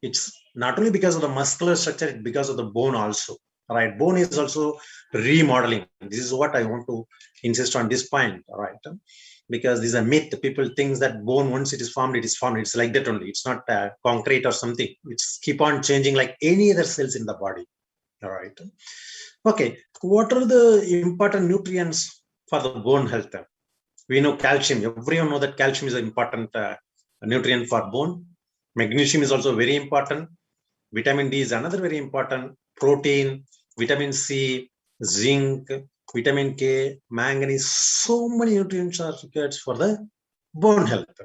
It's not only because of the muscular structure, it's because of the bone also, right? Bone is also remodeling. This is what I want to insist on this point, right? Because this is a myth. People think that bone, once it is formed, it is formed. It's like that only. It's not concrete or something. It's keep on changing like any other cells in the body, all right? Okay, what are the important nutrients for the bone health? We know calcium. Everyone know that calcium is an important nutrient for bone. Magnesium is also very important. Vitamin D is another very important. Protein, vitamin C, zinc, vitamin K, manganese. So many nutrients are required for the bone health.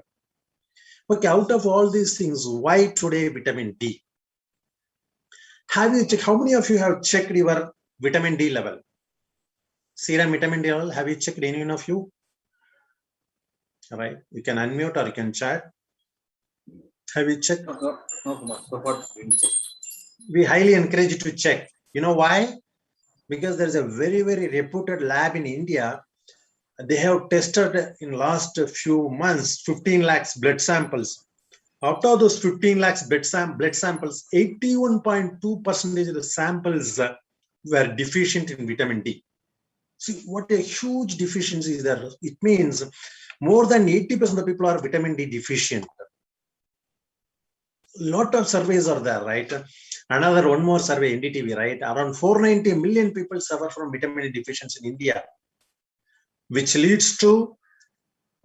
Okay, out of all these things, why today vitamin D? Have you checked? How many of you have checked your vitamin D level? Serum vitamin D level. Have you checked any one of you? All right, you can unmute or you can chat. Have you checked? No, Kumar. So far, We highly encourage you to check. You know why? Because there's a very, very reputed lab in India. They have tested in last few months 15 lakhs blood samples. Out of those 15 lakhs blood samples, 81.2% of the samples were deficient in vitamin D. See what a huge deficiency is there. It means more than 80% of the people are vitamin D deficient. Lot of surveys are there, right? Another one more survey, NDTV, right? Around 490 million people suffer from vitamin D deficiency in India, which leads to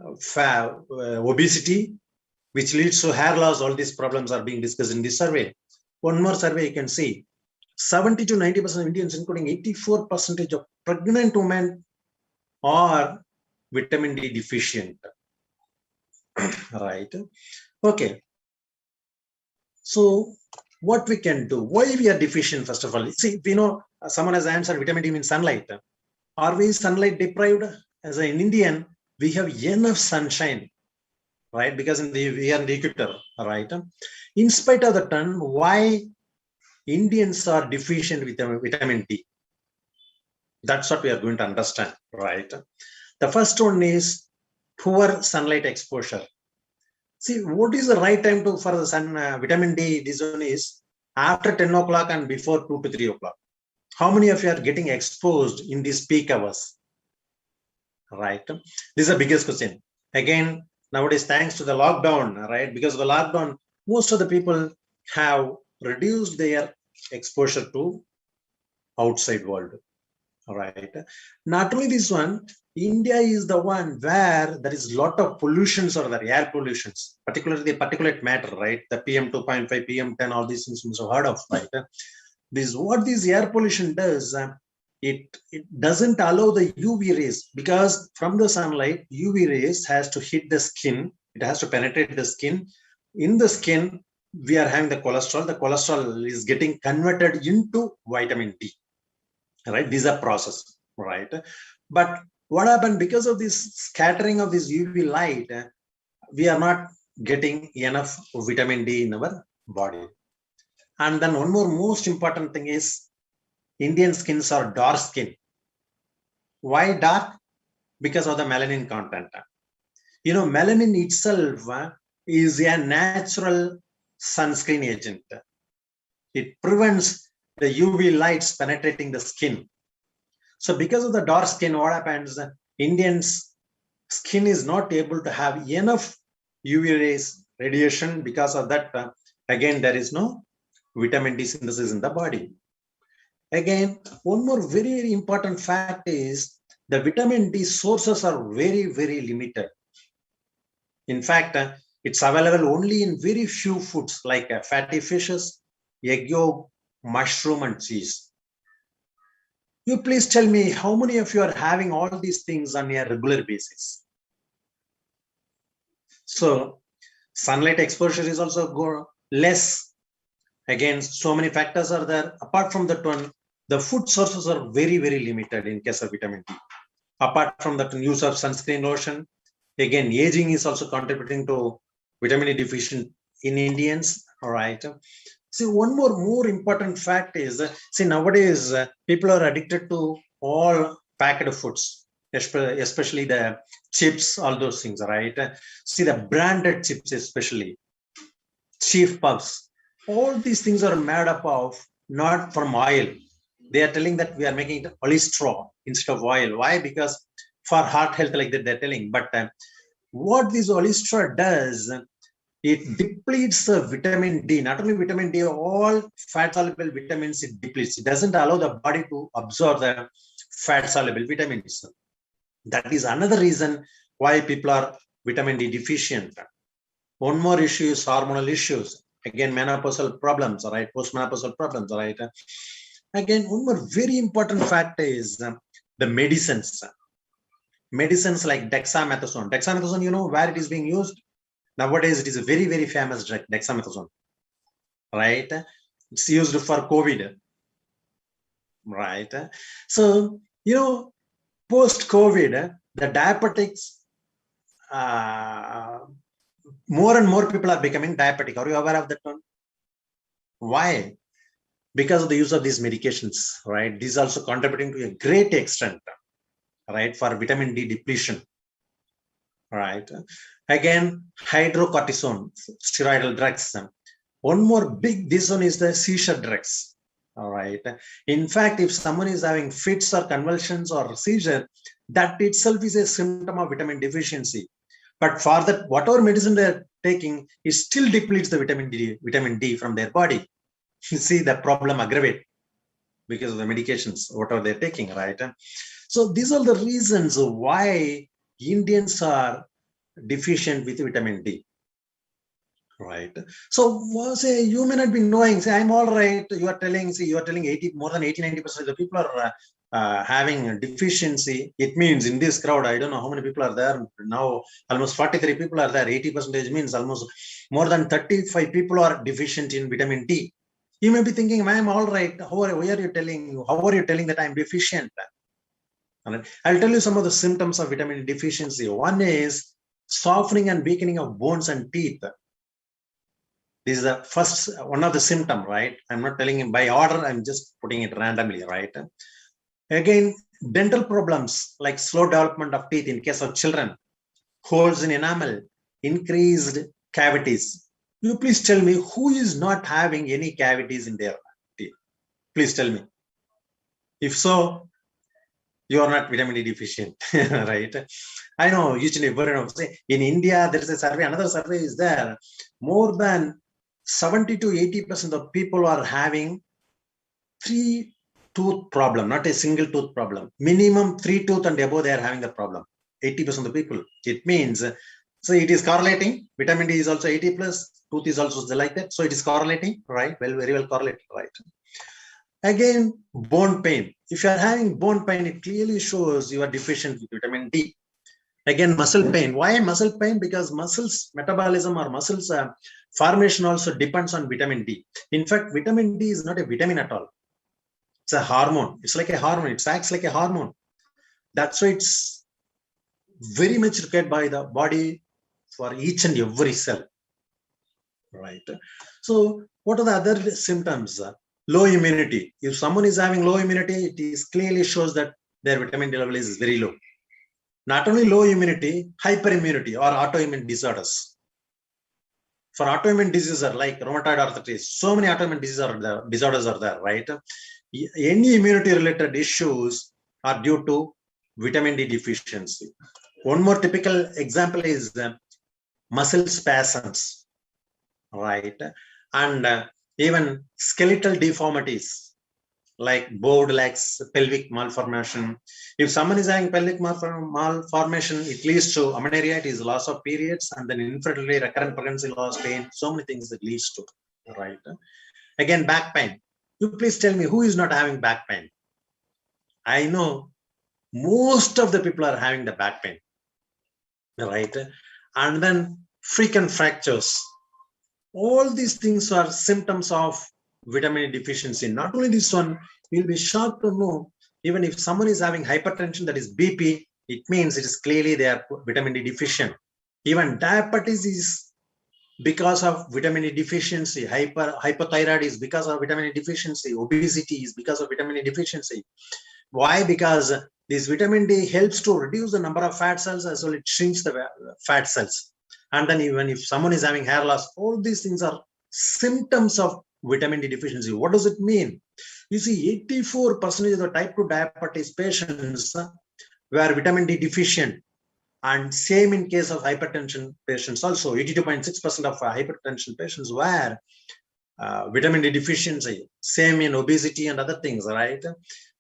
obesity, which leads to hair loss. All these problems are being discussed in this survey. One more survey you can see, 70 to 90% of Indians, including 84% of pregnant women, are vitamin D deficient, right? Okay. So what we can do, why we are deficient, first of all? See, we know someone has answered vitamin D means sunlight. Are we sunlight deprived? As an Indian, we have enough sunshine, right? Because we are in the equator, right? In spite of the term, why Indians are deficient with vitamin D? That's what we are going to understand, right? The first one is poor sunlight exposure. See, what is the right time for the sun vitamin D? This one is after 10 o'clock and before 2 to 3 o'clock. How many of you are getting exposed in these peak hours? Right. This is the biggest question. Again, nowadays, thanks to the lockdown, right? Because of the lockdown, most of the people have reduced their exposure to outside world. All right. Not only this one, India is the one where there is a lot of pollutions or the air pollutions, particularly the particulate matter, right? The PM 2.5, PM 10, all these things you have heard of, right? What this air pollution does, it doesn't allow the UV rays, because from the sunlight, UV rays has to hit the skin. It has to penetrate the skin. In the skin, we are having the cholesterol. The cholesterol is getting converted into vitamin D. Right, these are process, right? But what happened, because of this scattering of this UV light, we are not getting enough vitamin D in our body. And then one more most important thing is Indian skins are dark skin. Why dark? Because of the melanin content. You know, melanin itself is a natural sunscreen agent. It prevents the UV lights penetrating the skin. So because of the dark skin, what happens? Indians' skin is not able to have enough UV rays radiation. Because of that, again, there is no vitamin D synthesis in the body. Again, one more very, very important fact is the vitamin D sources are very, very limited. In fact, it's available only in very few foods like fatty fishes, egg yolk, mushroom, and cheese. You please tell me how many of you are having all these things on a regular basis? So sunlight exposure is also less. Again, so many factors are there. Apart from that one, the food sources are very, very limited in case of vitamin D. Apart from that, use of sunscreen lotion. Again, aging is also contributing to vitamin D deficient in Indians. All right. See, one more important fact is, see, nowadays people are addicted to all packed foods, especially the chips, all those things, right? See, the branded chips, especially Chief Puffs. All these things are made up of not from oil. They are telling that we are making it cholesterol instead of oil. Why? Because for heart health, like that they're telling. But what this cholesterol does, it depletes the vitamin D. Not only vitamin D, all fat soluble vitamins it depletes. It doesn't allow the body to absorb the fat soluble vitamins. That is another reason why people are vitamin D deficient. One more issue is hormonal issues. Again, menopausal problems, right? Postmenopausal problems, right? Again, one more very important fact is the medicines. Medicines like dexamethasone. Dexamethasone, you know where it is being used? Nowadays, it is a very, very famous drug, dexamethasone, right? It's used for COVID, right? So, you know, post-COVID, the diabetics, more and more people are becoming diabetic. Are you aware of that one? Why? Because of the use of these medications, right? These are also contributing to a great extent, right, for vitamin D depletion, right? Again, hydrocortisone, steroidal drugs. One more big, this one is the seizure drugs, all right? In fact, if someone is having fits or convulsions or seizure, that itself is a symptom of vitamin deficiency. But for that, whatever medicine they're taking, it still depletes the vitamin D from their body. You see the problem aggravate because of the medications, whatever they're taking, right? So these are the reasons why Indians are deficient with vitamin D, right? So say you may not be knowing, say I'm all right, you are telling 80, more than 80-90% of the people are having deficiency. It means in this crowd, I don't know how many people are there now, almost 43 people are there. 80% means almost more than 35 people are deficient in vitamin D. You may be thinking, I'm all right. How are you telling that I'm deficient? I'll tell you some of the symptoms of vitamin D deficiency. One is softening and weakening of bones and teeth. This is the first one of the symptom, right? I'm not telling him by order, I'm just putting it randomly, right? Again, dental problems like slow development of teeth in case of children, holes in enamel, increased cavities. You please tell me who is not having any cavities in their teeth? Please tell me. If so, you are not vitamin D deficient, right? I know usually in India, there is a survey, another survey is there. More than 70 to 80% of people are having 3-tooth problem, not a single tooth problem. Minimum 3 tooth and above, they are having the problem. 80% of the people. It means, so it is correlating. Vitamin D is also 80 plus, tooth is also like that. So it is correlating, right? Well, very well correlated, right? Again, bone pain. If you are having bone pain, it clearly shows you are deficient with vitamin D. Again, muscle pain. Why muscle pain? Because muscles metabolism or muscles formation also depends on vitamin D. In fact, vitamin D is not a vitamin at all. It's a hormone. It's like a hormone. It acts like a hormone. That's why it's very much required by the body for each and every cell. Right. So, what are the other symptoms? Low immunity. If someone is having low immunity, it is clearly shows that their vitamin D level is very low. Not only low immunity, hyperimmunity or autoimmune disorders. For autoimmune diseases like rheumatoid arthritis, so many autoimmune disorders are there, right? Any immunity related issues are due to vitamin D deficiency. One more typical example is muscle spasms, right? And even skeletal deformities like bowed legs, pelvic malformation. If someone is having pelvic malformation, it leads to amenorrhea, it is loss of periods, and then infertility, recurrent pregnancy loss, pain, so many things it leads to, right? Again, back pain. You please tell me who is not having back pain? I know most of the people are having the back pain, right? And then frequent fractures. All these things are symptoms of vitamin D deficiency. Not only this one, you'll be shocked to know, even if someone is having hypertension, that is BP, it means it is clearly they are vitamin D deficient. Even diabetes is because of vitamin D deficiency. Hypothyroid is because of vitamin D deficiency. Obesity is because of vitamin D deficiency. Why? Because this vitamin D helps to reduce the number of fat cells as well. It shrinks the fat cells. And then even if someone is having hair loss, all these things are symptoms of vitamin D deficiency. What does it mean? You see, 84% of the type 2 diabetes patients were vitamin D deficient. And same in case of hypertension patients also, 82.6% of hypertension patients were vitamin D deficiency. Same in obesity and other things, right?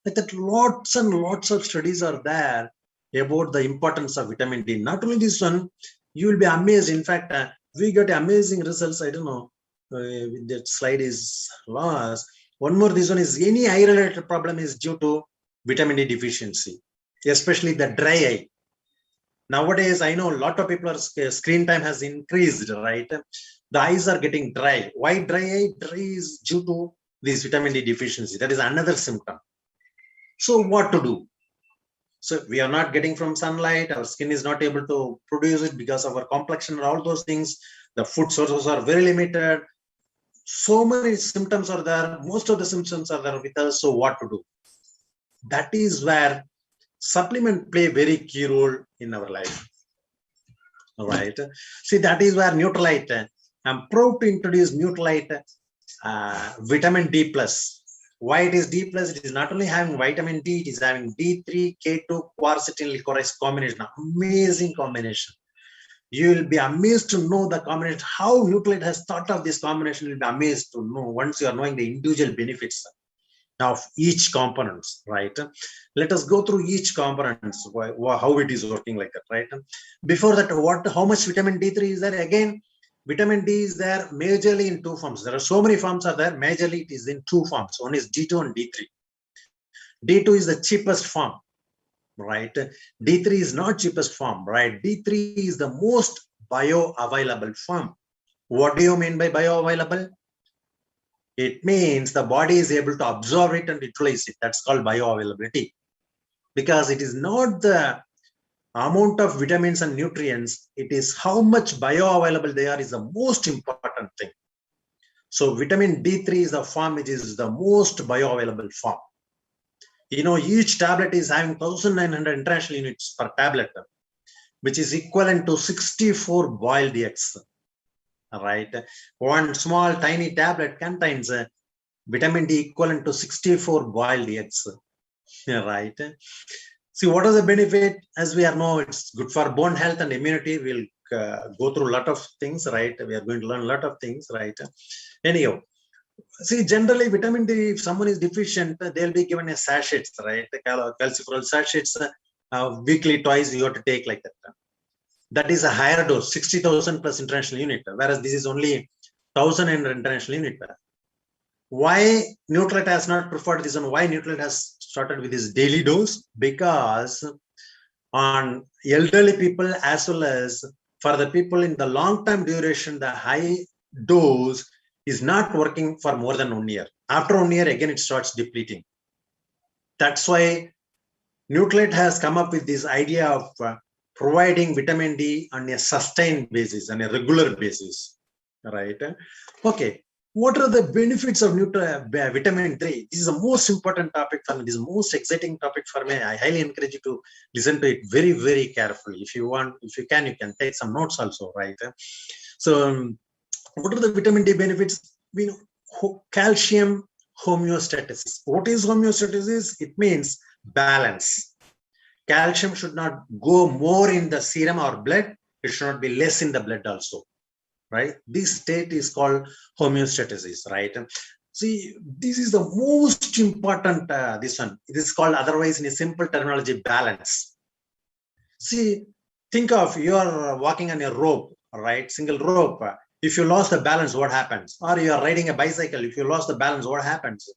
Like that, lots and lots of studies are there about the importance of vitamin D. Not only this one, you will be amazed. In fact, we got amazing results. I don't know, that slide is lost. One more, this one is any eye-related problem is due to vitamin D deficiency, especially the dry eye. Nowadays, I know a lot of people are screen time has increased, right? The eyes are getting dry. Why dry eye? Dry is due to this vitamin D deficiency. That is another symptom. So what to do? So we are not getting from sunlight. Our skin is not able to produce it because of our complexion and all those things. The food sources are very limited. So many symptoms are there. Most of the symptoms are there with us. So what to do? That is where supplement play very key role in our life. All right. See, that is where Nutralite. I'm proud to introduce Nutralite vitamin D plus. Why it is D plus? It is not only having vitamin D, it is having D3, K2, quercetin, licorice combination. Amazing combination. You will be amazed to know the combination. How Nutralite has thought of this combination, you'll be amazed to know once you are knowing the individual benefits of each components, right? Let us go through each components, how it is working like that, right? Before that, how much vitamin D3 is there? Again, vitamin D is there majorly in two forms. There are so many forms are there. Majorly, it is in two forms. One is D2 and D3. D2 is the cheapest form, right? D3 is not cheapest form, right? D3 is the most bioavailable form. What do you mean by bioavailable? It means the body is able to absorb it and utilize it. That's called bioavailability. Because it is not the amount of vitamins and nutrients, it is how much bioavailable they are is the most important thing. So vitamin D3 is the form which is the most bioavailable form. You know, each tablet is having 1900 international units per tablet, which is equivalent to 64 boiled eggs. Right, one small tiny tablet contains vitamin D equivalent to 64 boiled eggs. Right. See, what is the benefit? As we are know, it's good for bone health and immunity. We'll go through a lot of things, right? We are going to learn a lot of things, right? Anyhow, see, generally vitamin D, if someone is deficient, they'll be given a sachets, right? The calciferol sachets, weekly, twice you have to take like that. That is a higher dose, 60,000 plus international unit, whereas this is only 1,000 international unit. Why Nutralite has not preferred this one? Why Nutralite has started with this daily dose? Because on elderly people as well as for the people in the long-term duration, the high dose is not working for more than 1 year. After 1 year, again, it starts depleting. That's why Nutralite has come up with this idea of providing vitamin D on a sustained basis, on a regular basis, right? Okay, what are the benefits of vitamin D? This is the most important topic for me. This is the most exciting topic for me. I highly encourage you to listen to it very, very carefully. If you want, if you can take some notes also, right? So, what are the vitamin D benefits? We know calcium homeostasis. What is homeostasis? It means balance. Calcium should not go more in the serum or blood. It should not be less in the blood also, right? This state is called homeostasis, right? See, this is the most important, this one. It is called otherwise in a simple terminology, balance. See, think of you are walking on a rope, right? Single rope. If you lost the balance, what happens? Or you are riding a bicycle. If you lost the balance, what happens?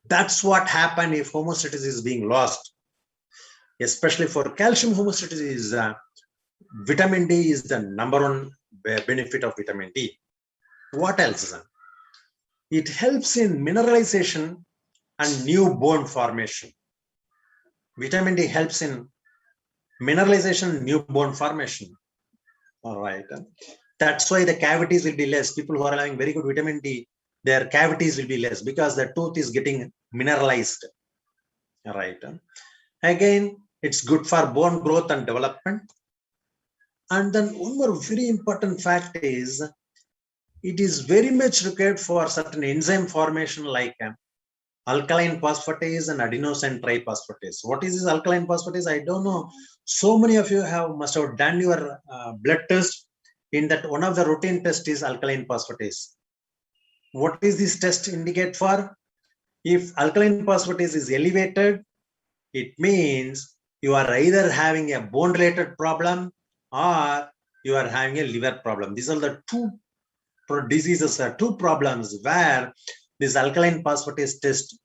That's what happened if homeostasis is being lost. Especially for calcium homeostasis, vitamin D is the number one benefit of vitamin D. What else? It helps in mineralization and new bone formation. Vitamin D helps in mineralization, new bone formation. All right. That's why the cavities will be less. People who are having very good vitamin D, their cavities will be less because the tooth is getting mineralized. All right. Again, it's good for bone growth and development. And then one more very important fact is it is very much required for certain enzyme formation like alkaline phosphatase and adenosine triphosphatase. What is this alkaline phosphatase? I don't know. So many of you must have done your blood test. In that, one of the routine tests is alkaline phosphatase. What is this test indicate for? If alkaline phosphatase is elevated, it means you are either having a bone related problem or you are having a liver problem. These are the two diseases, two problems where this alkaline phosphatase test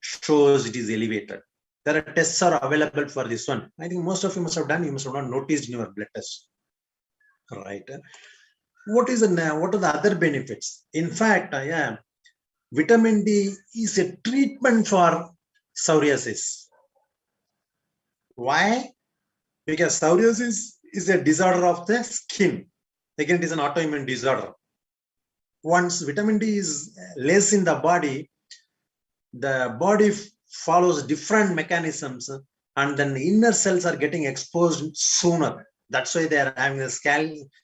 shows it is elevated. There are tests are available for this one. I think most of you must have done. You must have not noticed in your blood test, right? What are the other benefits? In fact, vitamin D is a treatment for psoriasis. Why? Because psoriasis is a disorder of the skin. Again, it is an autoimmune disorder. Once vitamin D is less in the body follows different mechanisms, and then the inner cells are getting exposed sooner. That's why they are having a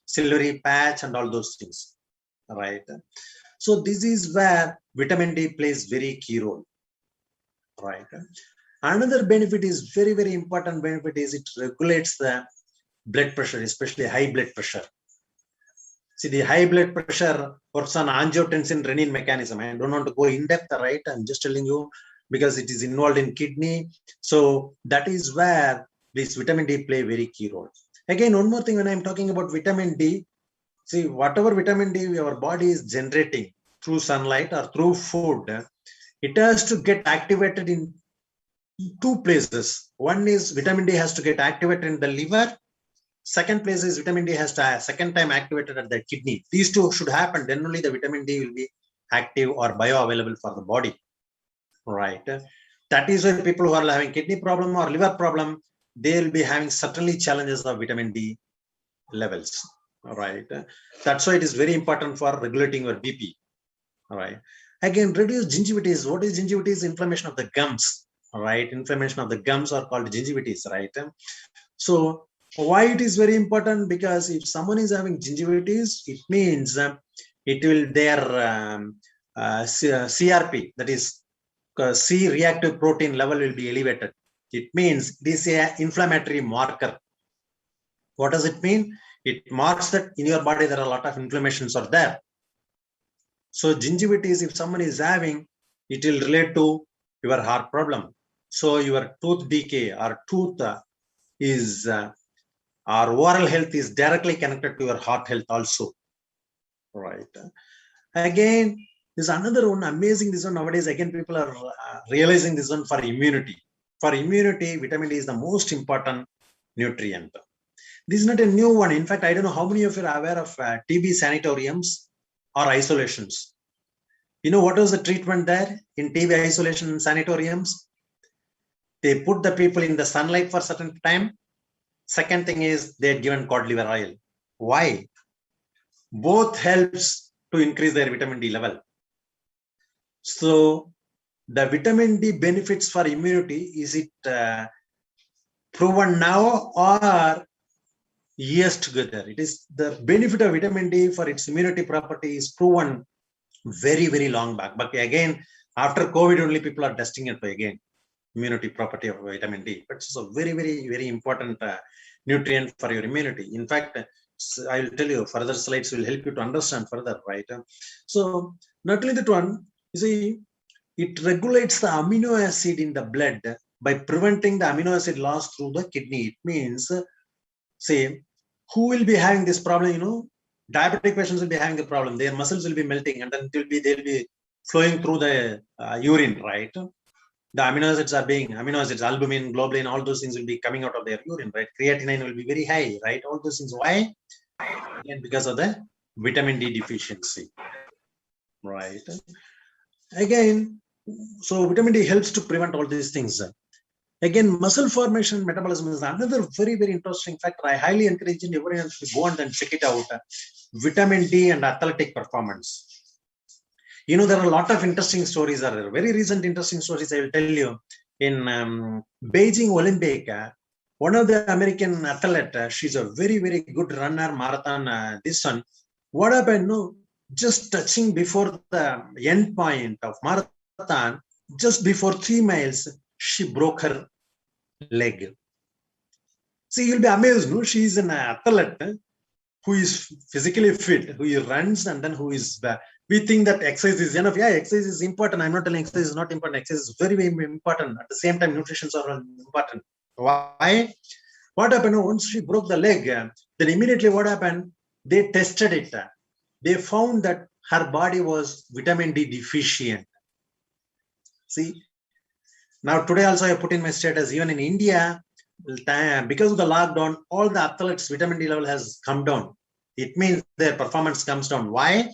silvery patch and all those things, right? So this is where vitamin D plays very key role, right? Another benefit is very, very important benefit is it regulates the blood pressure, especially high blood pressure. See, the high blood pressure works on angiotensin renin mechanism. I don't want to go in depth, right? I'm just telling you because it is involved in kidney. So that is where this vitamin D play a very key role. Again, one more thing when I'm talking about vitamin D, see, whatever vitamin D our body is generating through sunlight or through food, it has to get activated in two places. One is vitamin D has to get activated in the liver. Second place is vitamin D has to second time activated at the kidney. These two should happen. Then only the vitamin D will be active or bioavailable for the body, right? That is why people who are having kidney problem or liver problem, they will be having certainly challenges of vitamin D levels, right? That's why it is very important for regulating your BP, right? Again, reduce gingivitis. What is gingivitis? Inflammation of the gums, right? Inflammation of the gums are called gingivitis, right? So why it is very important? Because if someone is having gingivitis, it means it will their CRP, that is C reactive protein level will be elevated. It means this is an inflammatory marker. What does it mean? It marks that in your body there are a lot of inflammations are there. So gingivitis, if someone is having, it will relate to your heart problem. So your tooth decay or tooth is our oral health is directly connected to your heart health also, right? Again, there's another one amazing. This one nowadays, again, people are realizing this one for immunity. For immunity, vitamin D is the most important nutrient. This is not a new one. In fact, I don't know how many of you are aware of TB sanatoriums or isolations. You know what was the treatment there in TB isolation sanatoriums? They put the people in the sunlight for a certain time. Second thing is they're given cod liver oil. Why? Both helps to increase their vitamin D level. So the vitamin D benefits for immunity, is it proven now or years together? It is the benefit of vitamin D for its immunity property is proven very, very long back. But again, after COVID only people are testing it again, immunity property of vitamin D. But it's a very, very, very important nutrient for your immunity. In fact, I will tell you further slides will help you to understand further, right? So not only that one, you see, it regulates the amino acid in the blood by preventing the amino acid loss through the kidney. It means, say, who will be having this problem? You know, diabetic patients will be having the problem. Their muscles will be melting, and then they'll be flowing through the urine, right? The amino acids are being albumin, globulin, all those things will be coming out of their urine, right? Creatinine will be very high, right? All those things. Why? Again, because of the vitamin D deficiency, right? Again, so vitamin D helps to prevent all these things. Again, muscle formation metabolism is another very, very interesting factor. I highly encourage everyone to go and check it out. Vitamin D and athletic performance. You know, there are a lot of interesting stories. Are there very recent interesting stories I will tell you. In Beijing Olympic, one of the American athlete, she's a very, very good runner, marathon, this one. What happened? No, just touching before the end point of marathon, just before 3 miles, she broke her leg. See, you'll be amazed, no? She is an athlete who is physically fit, who runs, and then who is we think that exercise is enough. Yeah, exercise is important. I'm not telling exercise is not important. Exercise is very, very important. At the same time, nutrition is also important. Why? What happened once she broke the leg? Then immediately what happened? They tested it. They found that her body was vitamin D deficient. See, now today also I put in my status, even in India, because of the lockdown, all the athletes' vitamin D level has come down. It means their performance comes down. Why?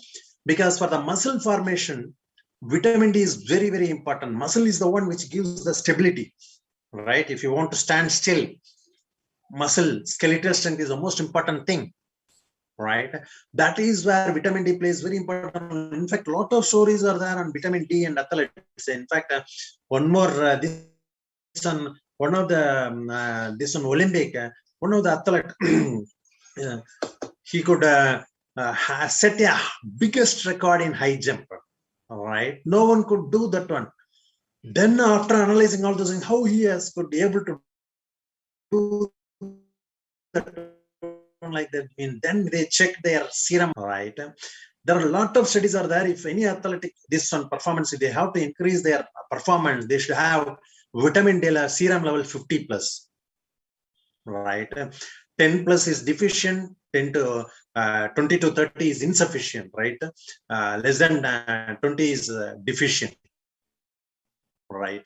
Because for the muscle formation, vitamin D is very, very important. Muscle is the one which gives the stability, right? If you want to stand still, muscle, skeletal strength is the most important thing, right? That is where vitamin D plays very important. In fact, a lot of stories are there on vitamin D and athletics. In fact, one more, this one, one of the, this one Olympic, one of the athlete, he could set a biggest record in high jump, right? No one could do that one. Then after analyzing all those things, how he has could be able to do that like that, and then they check their serum, right? There are a lot of studies are there. If any athletic this on performance, if they have to increase their performance, they should have vitamin D serum level 50 plus, right? 10 plus is deficient, 10 to 20 to 30 is insufficient, right? Less than 20 is deficient, right?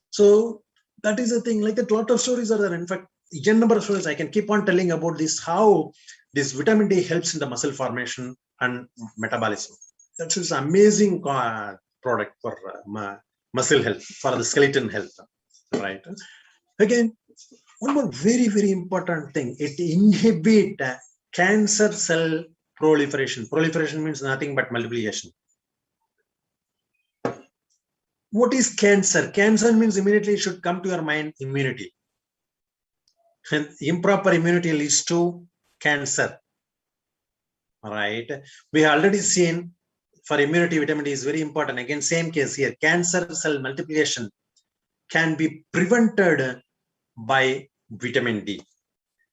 So that is the thing. Like a lot of stories are there. In fact, n number of stories I can keep on telling about this, how this vitamin D helps in the muscle formation and metabolism. That's an amazing product for muscle health, for the skeleton health, right? Again, one more very, very important thing, it inhibits cancer cell proliferation. Proliferation means nothing but multiplication. What is cancer? Cancer means immediately it should come to your mind immunity. And improper immunity leads to cancer, right? We have already seen for immunity, vitamin D is very important. Again, same case here, cancer cell multiplication can be prevented by vitamin D.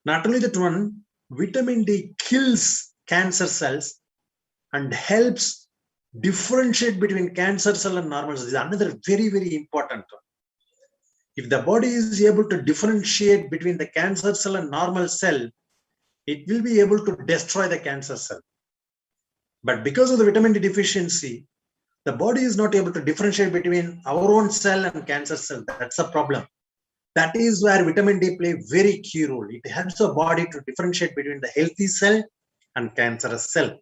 Not only that one, vitamin D kills cancer cells and helps differentiate between cancer cell and normal cells. This is another very, very important one. If the body is able to differentiate between the cancer cell and normal cell, it will be able to destroy the cancer cell. But because of the vitamin D deficiency, the body is not able to differentiate between our own cell and cancer cell. That's a problem. That is where vitamin D play very key role. It helps the body to differentiate between the healthy cell and cancerous cell.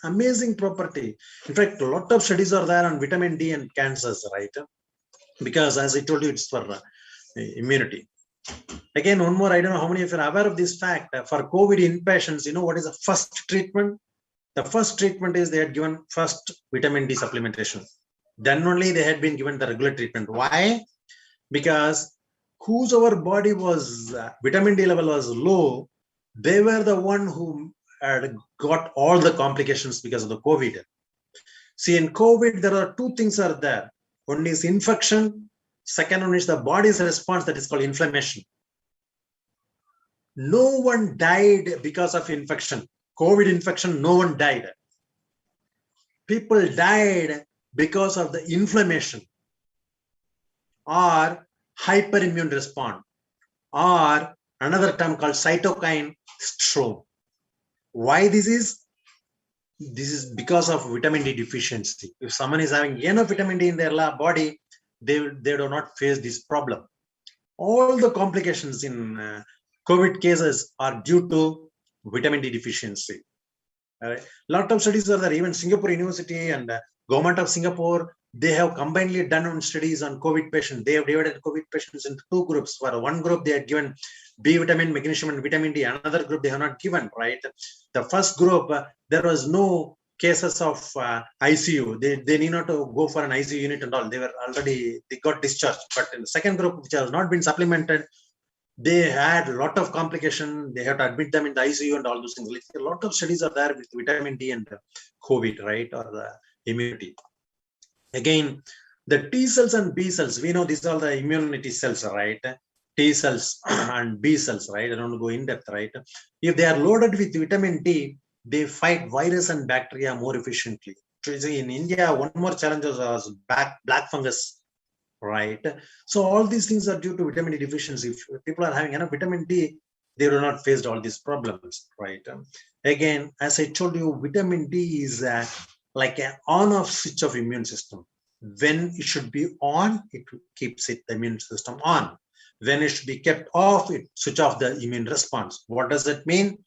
Amazing property. In fact, a lot of studies are there on vitamin D and cancers, right? Because as I told you, it's for immunity. Again, one more, I don't know how many of you are aware of this fact. For COVID inpatients, you know what is the first treatment? The first treatment is they had given first vitamin D supplementation. Then only they had been given the regular treatment. Why? Because whosoever body was vitamin D level was low, they were the one who had got all the complications because of the COVID. See, in COVID, there are two things are there. One is infection. Second one is the body's response, that is called inflammation. No one died because of infection. COVID infection, no one died. People died because of the inflammation or hyperimmune response, or another term called cytokine storm. Why this is? This is because of vitamin D deficiency. If someone is having enough vitamin D in their body, they do not face this problem. All the complications in COVID cases are due to vitamin D deficiency. A lot of studies are there. Even Singapore University and government of Singapore, they have combinedly done on studies on COVID patients. They have divided COVID patients into two groups. For one group, they had given B vitamin, magnesium, and vitamin D. Another group, they have not given, right? The first group, there was no cases of ICU. They need not to go for an ICU unit and all. They were already, they got discharged. But in the second group, which has not been supplemented, they had a lot of complication. They have to admit them in the ICU and all those things. Like, a lot of studies are there with vitamin D and COVID, right? Or the immunity. Again, the T cells and B cells, we know these are the immunity cells, right? T cells and B cells, right? I don't go in depth, right? If they are loaded with vitamin D, they fight virus and bacteria more efficiently. So in India, one more challenge was black fungus, right? So all these things are due to vitamin D deficiency. If people are having enough vitamin D, they will not face all these problems, right? Again, as I told you, vitamin D is like an on-off switch of immune system. When it should be on, it keeps the immune system on. When it should be kept off, it switch off the immune response. What does it mean?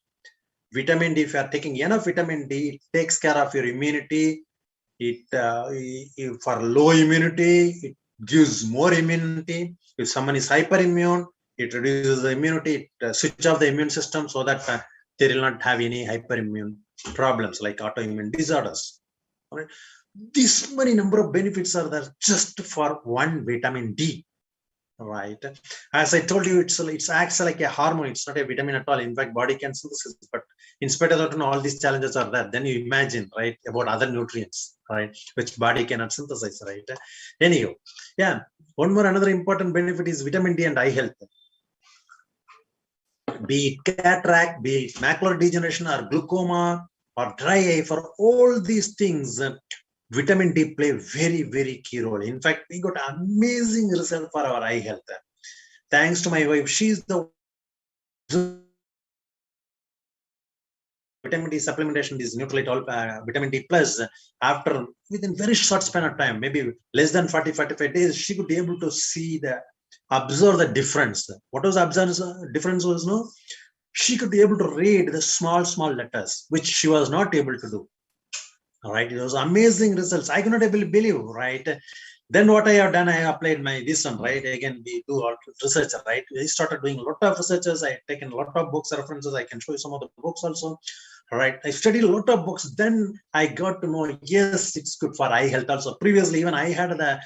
Vitamin D, if you are taking enough vitamin D, it takes care of your immunity. For low immunity, it gives more immunity. If someone is hyperimmune, it reduces the immunity, it switch off the immune system so that they will not have any hyperimmune problems like autoimmune disorders. All right. This many number of benefits are there just for one vitamin D. Right. As I told you, it acts like a hormone. It's not a vitamin at all. In fact, body can synthesize. But in spite of that, all these challenges are there. Then you imagine, right, about other nutrients, right, which body cannot synthesize, right? Anyhow, yeah. One more another important benefit is vitamin D and eye health. Be it cataract, be it macular degeneration, or glaucoma, or dry eye, for all these things, vitamin D play very, very key role. In fact, we got amazing result for our eye health. Thanks to my wife, she's the vitamin D supplementation, this Nutralite vitamin D plus, after within very short span of time, maybe less than 40-45 days, she could be able to see observe the difference. What was the difference was, no? She could be able to read the small letters, which she was not able to do. All right, it was amazing results. I cannot believe, right? Then what I have done, I applied this one, right? Again, we do all research, right? I started doing a lot of researches. I taken a lot of books, references. I can show you some of the books also. All right, I studied a lot of books. Then I got to know, yes, it's good for eye health also. Previously, even I had the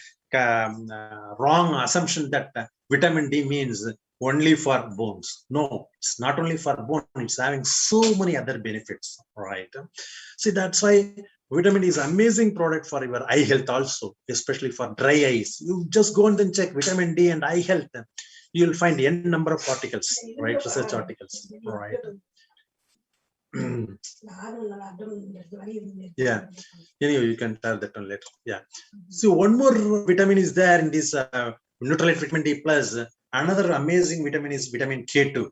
wrong assumption that vitamin D means only for bones. No, it's not only for bone. It's having so many other benefits, right? See, that's why vitamin D is an amazing product for your eye health also, especially for dry eyes. You just go and then check vitamin D and eye health. You'll find n number of articles, right? Research articles, right? Yeah. Anyway, you can tell that one later. Yeah. So one more vitamin is there in this Nutralite vitamin D plus. Another amazing vitamin is vitamin K2.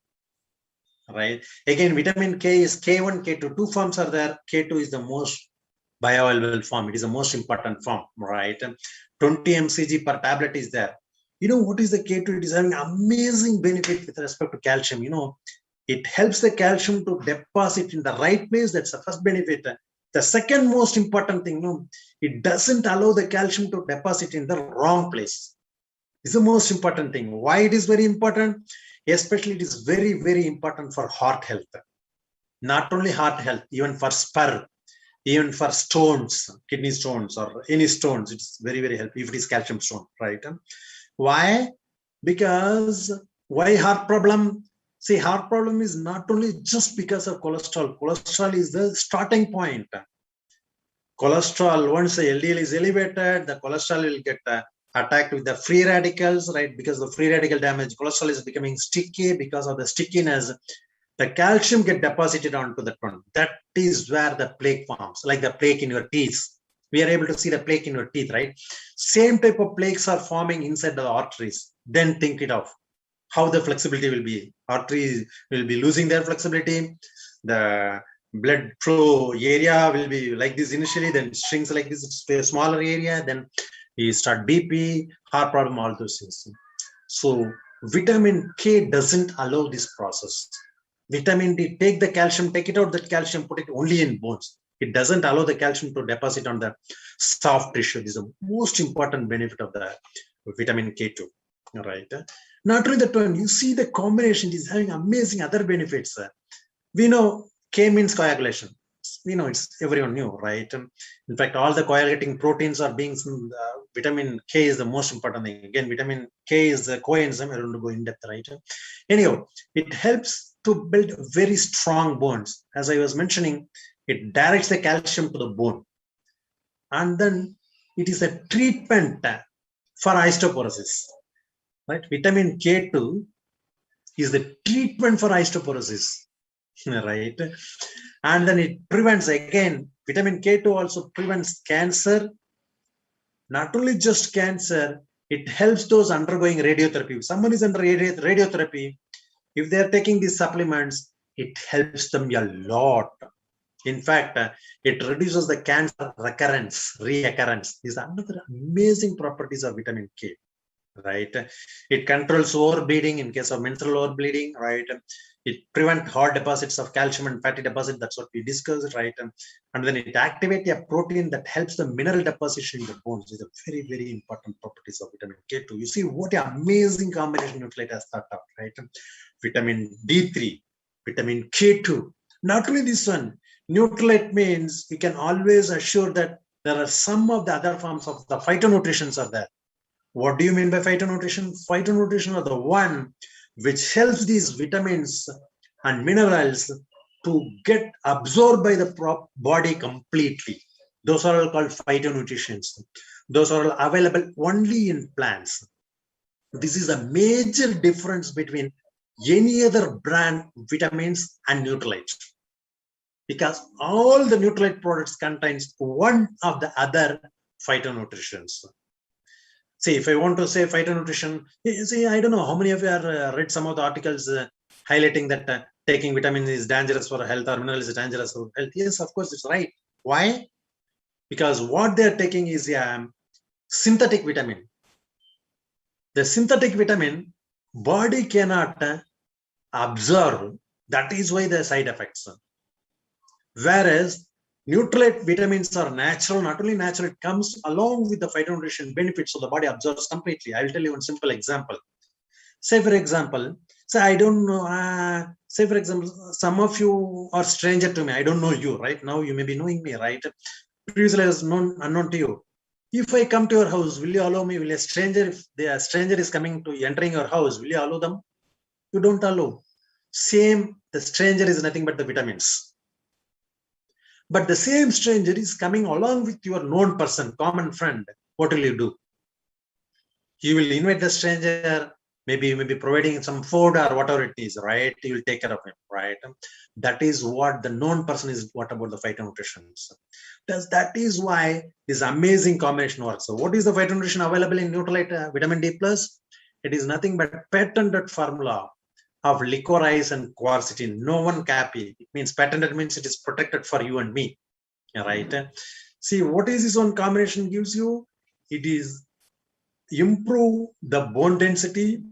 Right. Again, vitamin K is K1, K2. Two forms are there. K2 is the most bioavailable form. It is the most important form, right? 20 mcg per tablet is there. You know what is the K2? It is having amazing benefit with respect to calcium. You know, it helps the calcium to deposit in the right place. That's the first benefit. The second most important thing, it doesn't allow the calcium to deposit in the wrong place. It's the most important thing. Why it is very important? Especially it is very, very important for heart health. Not only heart health, even for spur, even for stones, kidney stones or any stones, it's very, very helpful if it is calcium stone, right? Why? Because why heart problem? See, heart problem is not only just because of cholesterol. Cholesterol is the starting point. Cholesterol, once the LDL is elevated, the cholesterol will get attacked with the free radicals, right? Because the free radical damage, cholesterol is becoming sticky. Because of the stickiness, the calcium get deposited onto that one. That is where the plaque forms, like the plaque in your teeth. We are able to see the plaque in your teeth, right? Same type of plaques are forming inside the arteries. Then think it of how the flexibility will be. Arteries will be losing their flexibility. The blood flow area will be like this initially, then shrinks like this. It's a smaller area. Then you start BP, heart problem, all those things. So vitamin K doesn't allow this process. Vitamin D, take the calcium, take it out, that calcium, put it only in bones. It doesn't allow the calcium to deposit on the soft tissue. This is the most important benefit of the vitamin K2, right? Not only that one, you see the combination is having amazing other benefits. We know K means coagulation. we know it's everyone knew, right? In fact, all the coagulating proteins are being, vitamin K is the most important thing. Again, vitamin K is the coenzyme. I don't want to go in depth, right? Anyhow, it helps to build very strong bones. As I was mentioning, it directs the calcium to the bone. And then it is a treatment for osteoporosis, right? Vitamin K2 is the treatment for osteoporosis, right? And then it prevents, again, vitamin K2 also prevents cancer. Not only just cancer, it helps those undergoing radiotherapy. If someone is under radiotherapy, if they are taking these supplements, it helps them a lot. In fact, it reduces the cancer reoccurrence. These are another amazing properties of vitamin K, right? It controls overbleeding in case of menstrual overbleeding, right? It prevents hard deposits of calcium and fatty deposit. That's what we discussed, right? And then it activates a protein that helps the mineral deposition in the bones. These are very, very important properties of vitamin K2. You see what an amazing combination Nutralite has thought of, right? Vitamin D3, vitamin K2. Not only this one, Nutralite means we can always assure that there are some of the other forms of the phytonutrients are there. What do you mean by phytonutrition? Phytonutrition are the one which helps these vitamins and minerals to get absorbed by the body completely. Those are all called phytonutrients. Those are all available only in plants. This is a major difference between any other brand vitamins and Nutralite, because all the Nutralite products contains one of the other phytonutrients. See, if I want to say phytonutrition, see, I don't know how many of you are read some of the articles highlighting that taking vitamin is dangerous for health or mineral is dangerous for health. Yes, of course, it's right. Why? Because what they're taking is a synthetic vitamin. The synthetic vitamin, body cannot absorb. That is why the side effects. Whereas Nutralite vitamins are natural, not only natural, it comes along with the phytonutrition benefits, so the body absorbs completely. I will tell you one simple example. Say, for example, say, I don't know, say, for example, some of you are stranger to me. I don't know you, right? Now you may be knowing me, right? Previously, I was unknown to you. If I come to your house, will you allow me? Will a stranger, if the stranger is coming to entering your house, will you allow them? You don't allow. Same, the stranger is nothing but the vitamins. But the same stranger is coming along with your known person, common friend. What will you do? You will invite the stranger, maybe you may be providing some food or whatever it is, right? You will take care of him, right? That is what the known person is. What about the phytonutrition? That is why this amazing combination works. So what is the phytonutrition available in Nutralite vitamin D+? It is nothing but patented formula of licorice and quercetin. No one copy. It means patented means it is protected for you and me, right? See, what is this one combination gives you? It is improve the bone density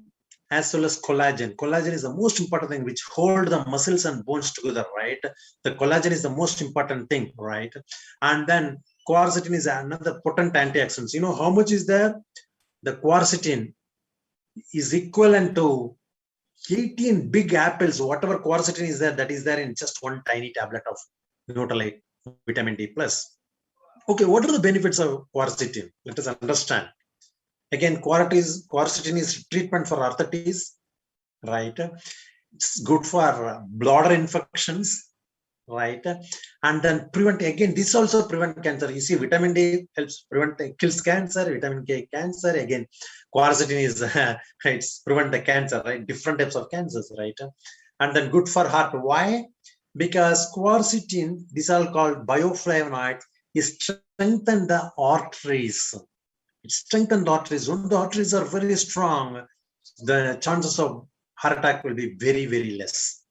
as well as collagen. Collagen is the most important thing which hold the muscles and bones together, right? The collagen is the most important thing, right? And then quercetin is another potent antioxidant. You know how much is there? The quercetin is equivalent to 18 big apples. Whatever quercetin is there, that is there in just one tiny tablet of Nutralite vitamin D+. Okay, what are the benefits of quercetin? Let us understand. Again, quercetin is treatment for arthritis, right? It's good for bladder infections, right? And then prevent, again, this also prevent cancer. You see, vitamin D helps prevent, kills cancer, vitamin K cancer. Again, quercetin is, it's prevent the cancer, right? Different types of cancers, right? And then good for heart. Why? Because quercetin, these are called bioflavonoids, is strengthen the arteries. It strengthens the arteries. When the arteries are very strong, the chances of heart attack will be very, very less,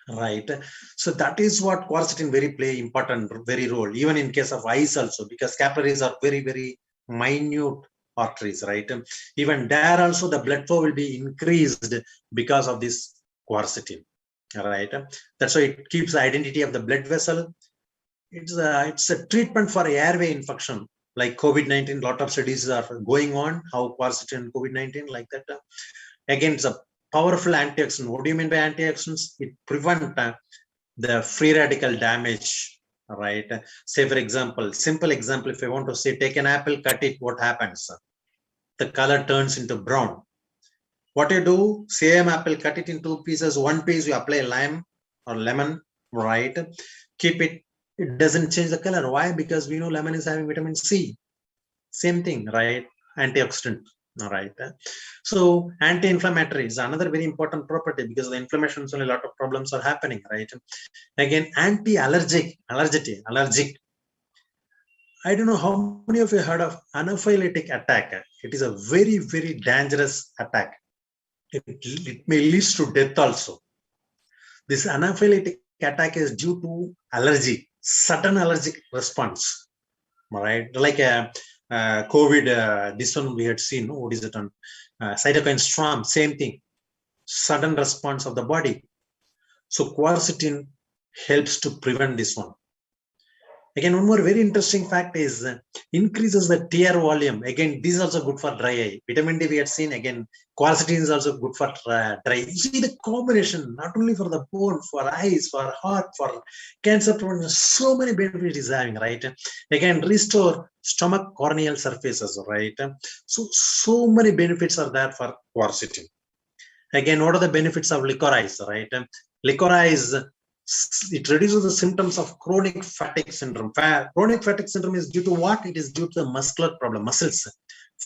right? So that is what quercetin very play important, very role, even in case of eyes also, because capillaries are very, very minute arteries, right? Even there also the blood flow will be increased because of this quercetin, right? That's why it keeps the identity of the blood vessel. It's a treatment for airway infection. Like COVID-19, a lot of studies are going on, how quercetin COVID-19, like that. Again, it's a powerful antioxidant. What do you mean by antioxidants? It prevents the free radical damage right? Say for example, simple example, if I want to say, take an apple, cut it, what happens? The color turns into brown. What you do, same apple, cut it in two pieces, one piece you apply lime or lemon, right? Keep it, it doesn't change the color. Why? Because we know lemon is having vitamin C. Same thing, right? Antioxidant, all right? So anti-inflammatory is another very important property, because of the inflammation, so a lot of problems are happening, right? Again, anti-allergic, allergic. I don't know how many of you heard of anaphylactic attack. It is a very, very dangerous attack. It may lead to death also. This anaphylactic attack is due to allergy, sudden allergic response, right? Like a COVID, this one we had seen, what is it on cytokine storm, same thing, sudden response of the body. So quercetin helps to prevent this one. Again, one more very interesting fact is increases the tear volume. Again, this is also good for dry eye. Vitamin D we had seen. Again, quercetin is also good for dry. You see the combination, not only for the bone, for eyes, for heart, for cancer prevention, so many benefits is having, right? Again, restore stomach corneal surfaces, right? So many benefits are there for quercetin. Again, what are the benefits of licorice, right? Licorice, it reduces the symptoms of chronic fatigue syndrome. Chronic fatigue syndrome is due to what? It is due to the muscular problem, muscles.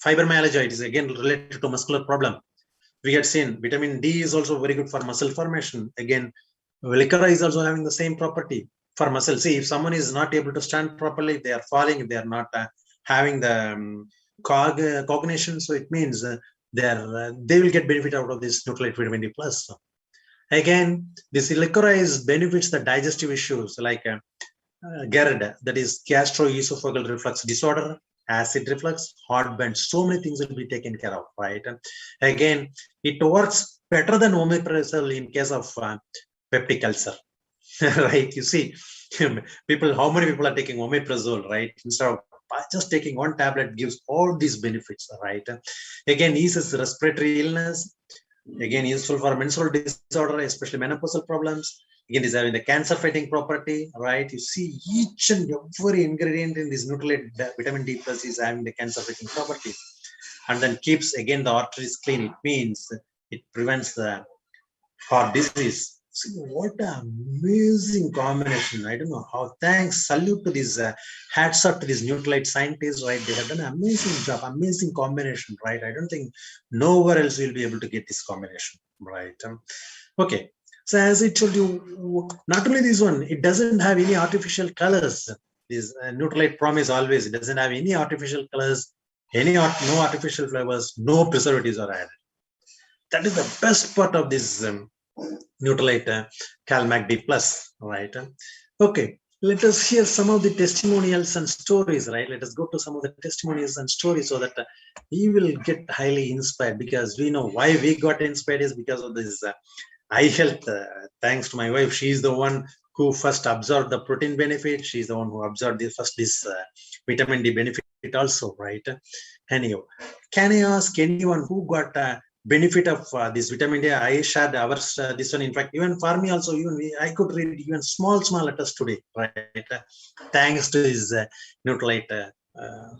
Fibromyalgia, it is again related to muscular problem. We had seen vitamin D is also very good for muscle formation. Again, licorice is also having the same property for muscle. See, if someone is not able to stand properly, they are falling, if they are not having the cognition, so it means they will get benefit out of this Nutrilite vitamin D plus. Again, this licorice benefits the digestive issues like GERD, that is gastroesophageal reflux disorder, acid reflux, heartburn. So many things will be taken care of, right? Again, it works better than omeprazole in case of peptic ulcer, right? You see, people, how many people are taking omeprazole, right? Instead of just taking one tablet gives all these benefits, right? Again, eases respiratory illness. Again, useful for menstrual disorder, especially menopausal problems. Again, is having the cancer fighting property, right? You see each and every ingredient in this Nutrilite vitamin D plus is having the cancer fighting property, and then keeps again the arteries clean. It means it prevents the heart disease. See, what an amazing combination. I don't know how. Thanks, salute to this, hats up to these Nutrilite scientists, right? They have done an amazing job, amazing combination, right? I don't think nowhere else will be able to get this combination, right? Okay. So as I told you, not only this one, it doesn't have any artificial colors. This Nutrilite promise always, it doesn't have any artificial colors, no artificial flavors, no preservatives are added. That is the best part of this Nutrilite CalMag D plus, right? Okay, let us hear some of the testimonials and stories, right? Let us go to some of the testimonials and stories so that you will get highly inspired, because we know why we got inspired is because of this eye health. Thanks to my wife, she is the one who first observed the protein benefit. She's the one who observed this vitamin D benefit also, right? Anyhow, can I ask anyone who got benefit of this vitamin D? I shared ours, this one. In fact, even for me also, I could read even small letters today, right? Thanks to this Nutrilite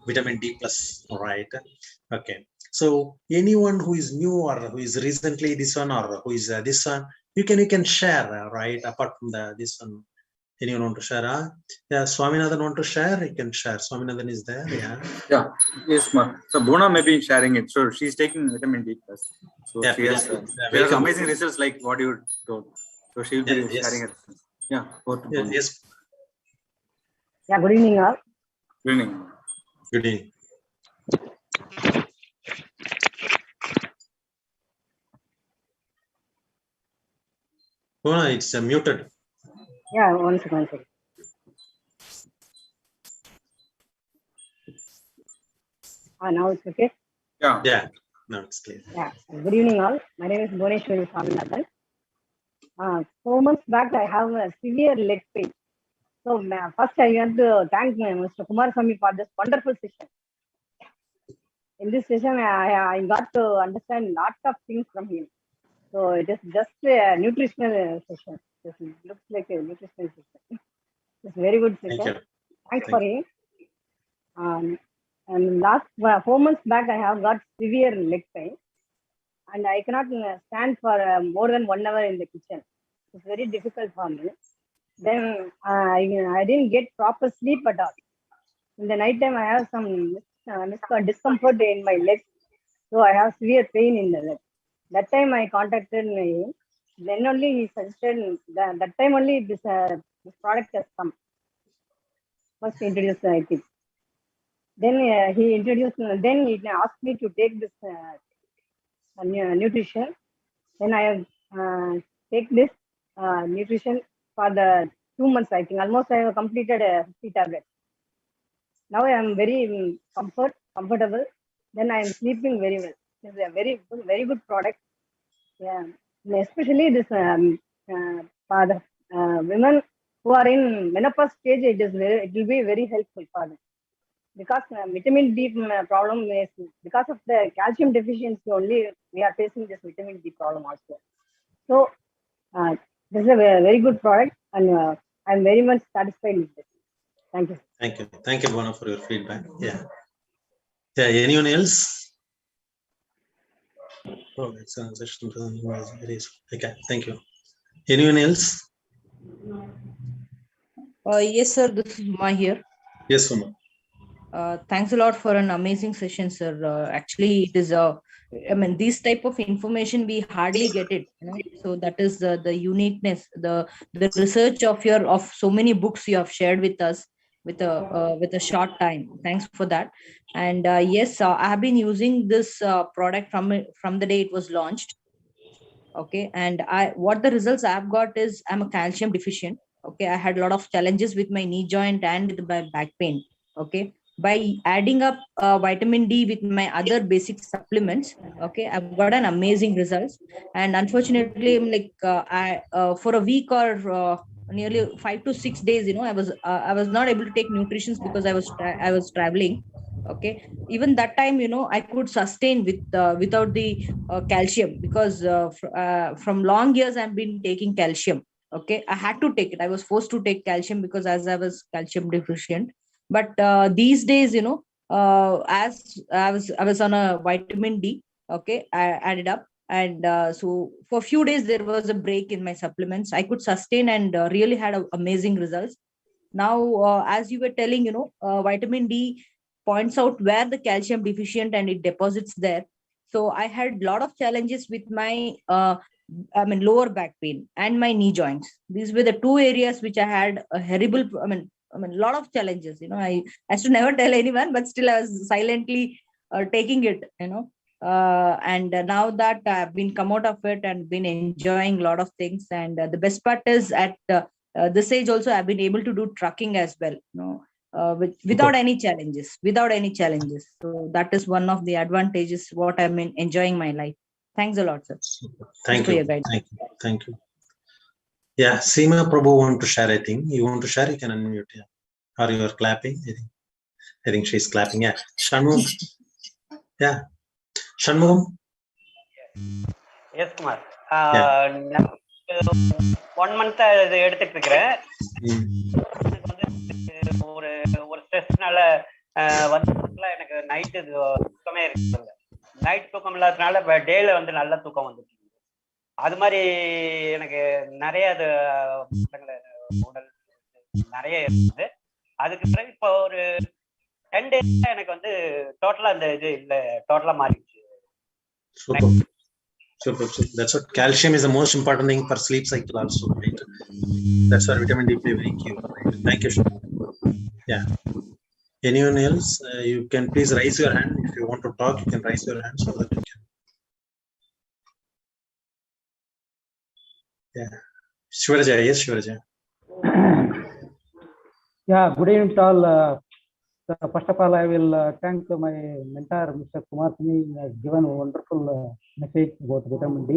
vitamin D plus, right? Okay. So anyone who is new or who is recently this one or who is this one, you can share, right? Apart from this one, anyone want to share? Yeah, Swaminathan want to share? You can share. Swaminathan is there. Yeah. Yeah. Yes, ma'am. So Bona may be sharing it. So she's taking vitamin D plus. So yeah, she has, amazing results like what you told. So she'll be sharing it. Yeah. Yes. Yeah. Good evening, all. Good evening. Good evening. Oh, it's muted. Yeah, one second. Now it's okay? Yeah. Yeah, now it's clear. Yeah. Good evening, all. My name is Bhuneshwari Swaminathan. 4 months back, I have a severe leg pain. So first, I want to thank Mr. Kumaraswamy for this wonderful session. In this session, I got to understand lots of things from him. So it is just a nutritional session. It looks like a nutritional session. It's very good Thank session. you. Thanks Thank for it. And last 4 months back, I have got severe leg pain, and I cannot stand for more than 1 hour in the kitchen. It's very difficult for me. Then I didn't get proper sleep at all. In the night time, I have some discomfort in my legs, so I have severe pain in the leg. That time I contacted me. Then only he suggested that time only this product has come. First introduced, I think. Then he introduced. Then he asked me to take this nutrition. Then I have take this nutrition for the 2 months. I think almost I have completed 50 tablets. Now I am very comfortable. Then I am sleeping very well. It's a very good product. Yeah, especially this for the women who are in menopause stage, it will be very helpful for them, because vitamin D problem is because of the calcium deficiency only we are facing this vitamin D problem also. So this is a very good product, and I'm very much satisfied with this. Thank you. Thank you. Thank you, Bhavna, for your feedback. Yeah. Yeah. Anyone else? Oh, excellent session. Okay. Thank you. Anyone else? Yes, sir. This is Ma here. Yes, Uma. Thanks a lot for an amazing session, sir. Actually, it is I mean, this type of information we hardly get it. So that is the uniqueness, the research of so many books you have shared with us with a short time. Thanks for that. And yes, I have been using this product from the day it was launched. Okay, and what the results I've got is I'm a calcium deficient. Okay, I had a lot of challenges with my knee joint and with my back pain. Okay, by adding up vitamin D with my other basic supplements, okay, I've got an amazing results. And unfortunately, I'm like I for a week or nearly 5 to 6 days, I was not able to take nutritions because I was traveling. Okay, even that time, I could sustain without the calcium, because from long years I've been taking calcium. Okay, I had to take it. I was forced to take calcium because as I was calcium deficient. But these days, as I was on a vitamin D. Okay, I added up, and so for a few days there was a break in my supplements. I could sustain and really had amazing results. Now, as you were telling, vitamin D points out where the calcium deficient and it deposits there. So I had a lot of challenges with my lower back pain and my knee joints. These were the two areas which I had a horrible, a lot of challenges. I should never tell anyone, but still I was silently taking it. And now that I've been come out of it and been enjoying a lot of things, and the best part is at this age also I've been able to do trucking as well. Without any challenges. So that is one of the advantages what I'm enjoying my life. Thanks a lot, sir. Thank you. Thank you. Yeah, Seema Prabhu want to share. I think you want to share. You can unmute. Yeah. Or you are clapping. I think she's clapping. Yeah. Shanmugam. Yeah. Shanmugam. Yes, Kumar. 1 month எடுத்துட்டு இருக்கிறேன். ஒரு ஸ்ட்ரெஸ்னால எனக்கு night தூக்கமே இருக்கிறது. Night தூக்கம் இல்லாததுனால டேல நல்ல தூக்கம் வந்துட்டு. அது மாதிரி எனக்கு நிறைய உடல் நிறைய இருக்குது. அதுக்கு பிறகு இப்போ ஒரு 10 days எனக்கு டோட்டலா அந்த இது இல்ல, டோட்டலா மாறிடுச்சு. Super. That's what calcium is the most important thing for sleep cycle also, right? That's why vitamin D play very key. Right? Thank you. Yeah. Anyone else? You can please raise your hand. If you want to talk, you can raise your hand so that you can. Yeah. Shivaraja, yes, Shivaraja. Yeah, good evening to all. First of all, I will thank my mentor, Mr. Kumar Sami, has given a wonderful message about vitamin D.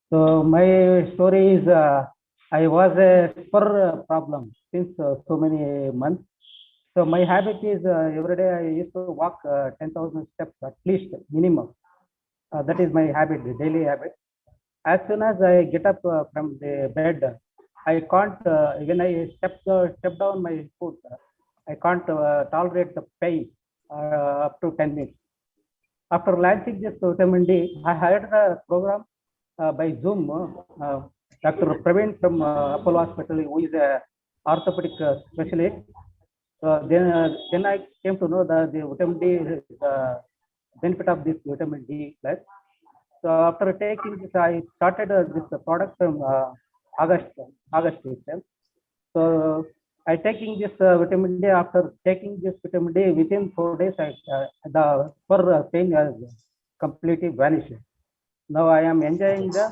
So my story is, I was a spur problem since so many months. So my habit is every day I used to walk 10,000 steps at least minimum. That is my habit, the daily habit. As soon as I get up from the bed, I can't, when I step down my foot, I can't tolerate the pain up to 10 minutes. After launching this vitamin D, I had the program by Zoom. Dr. Praveen from Apollo Hospital, who is a orthopedic specialist. Then I came to know that the vitamin D is the benefit of this vitamin D plus. So after taking this, I started this product from August itself. So I taking this vitamin D. After taking this vitamin D, within 4 days, the pain has completely vanished. Now I am enjoying the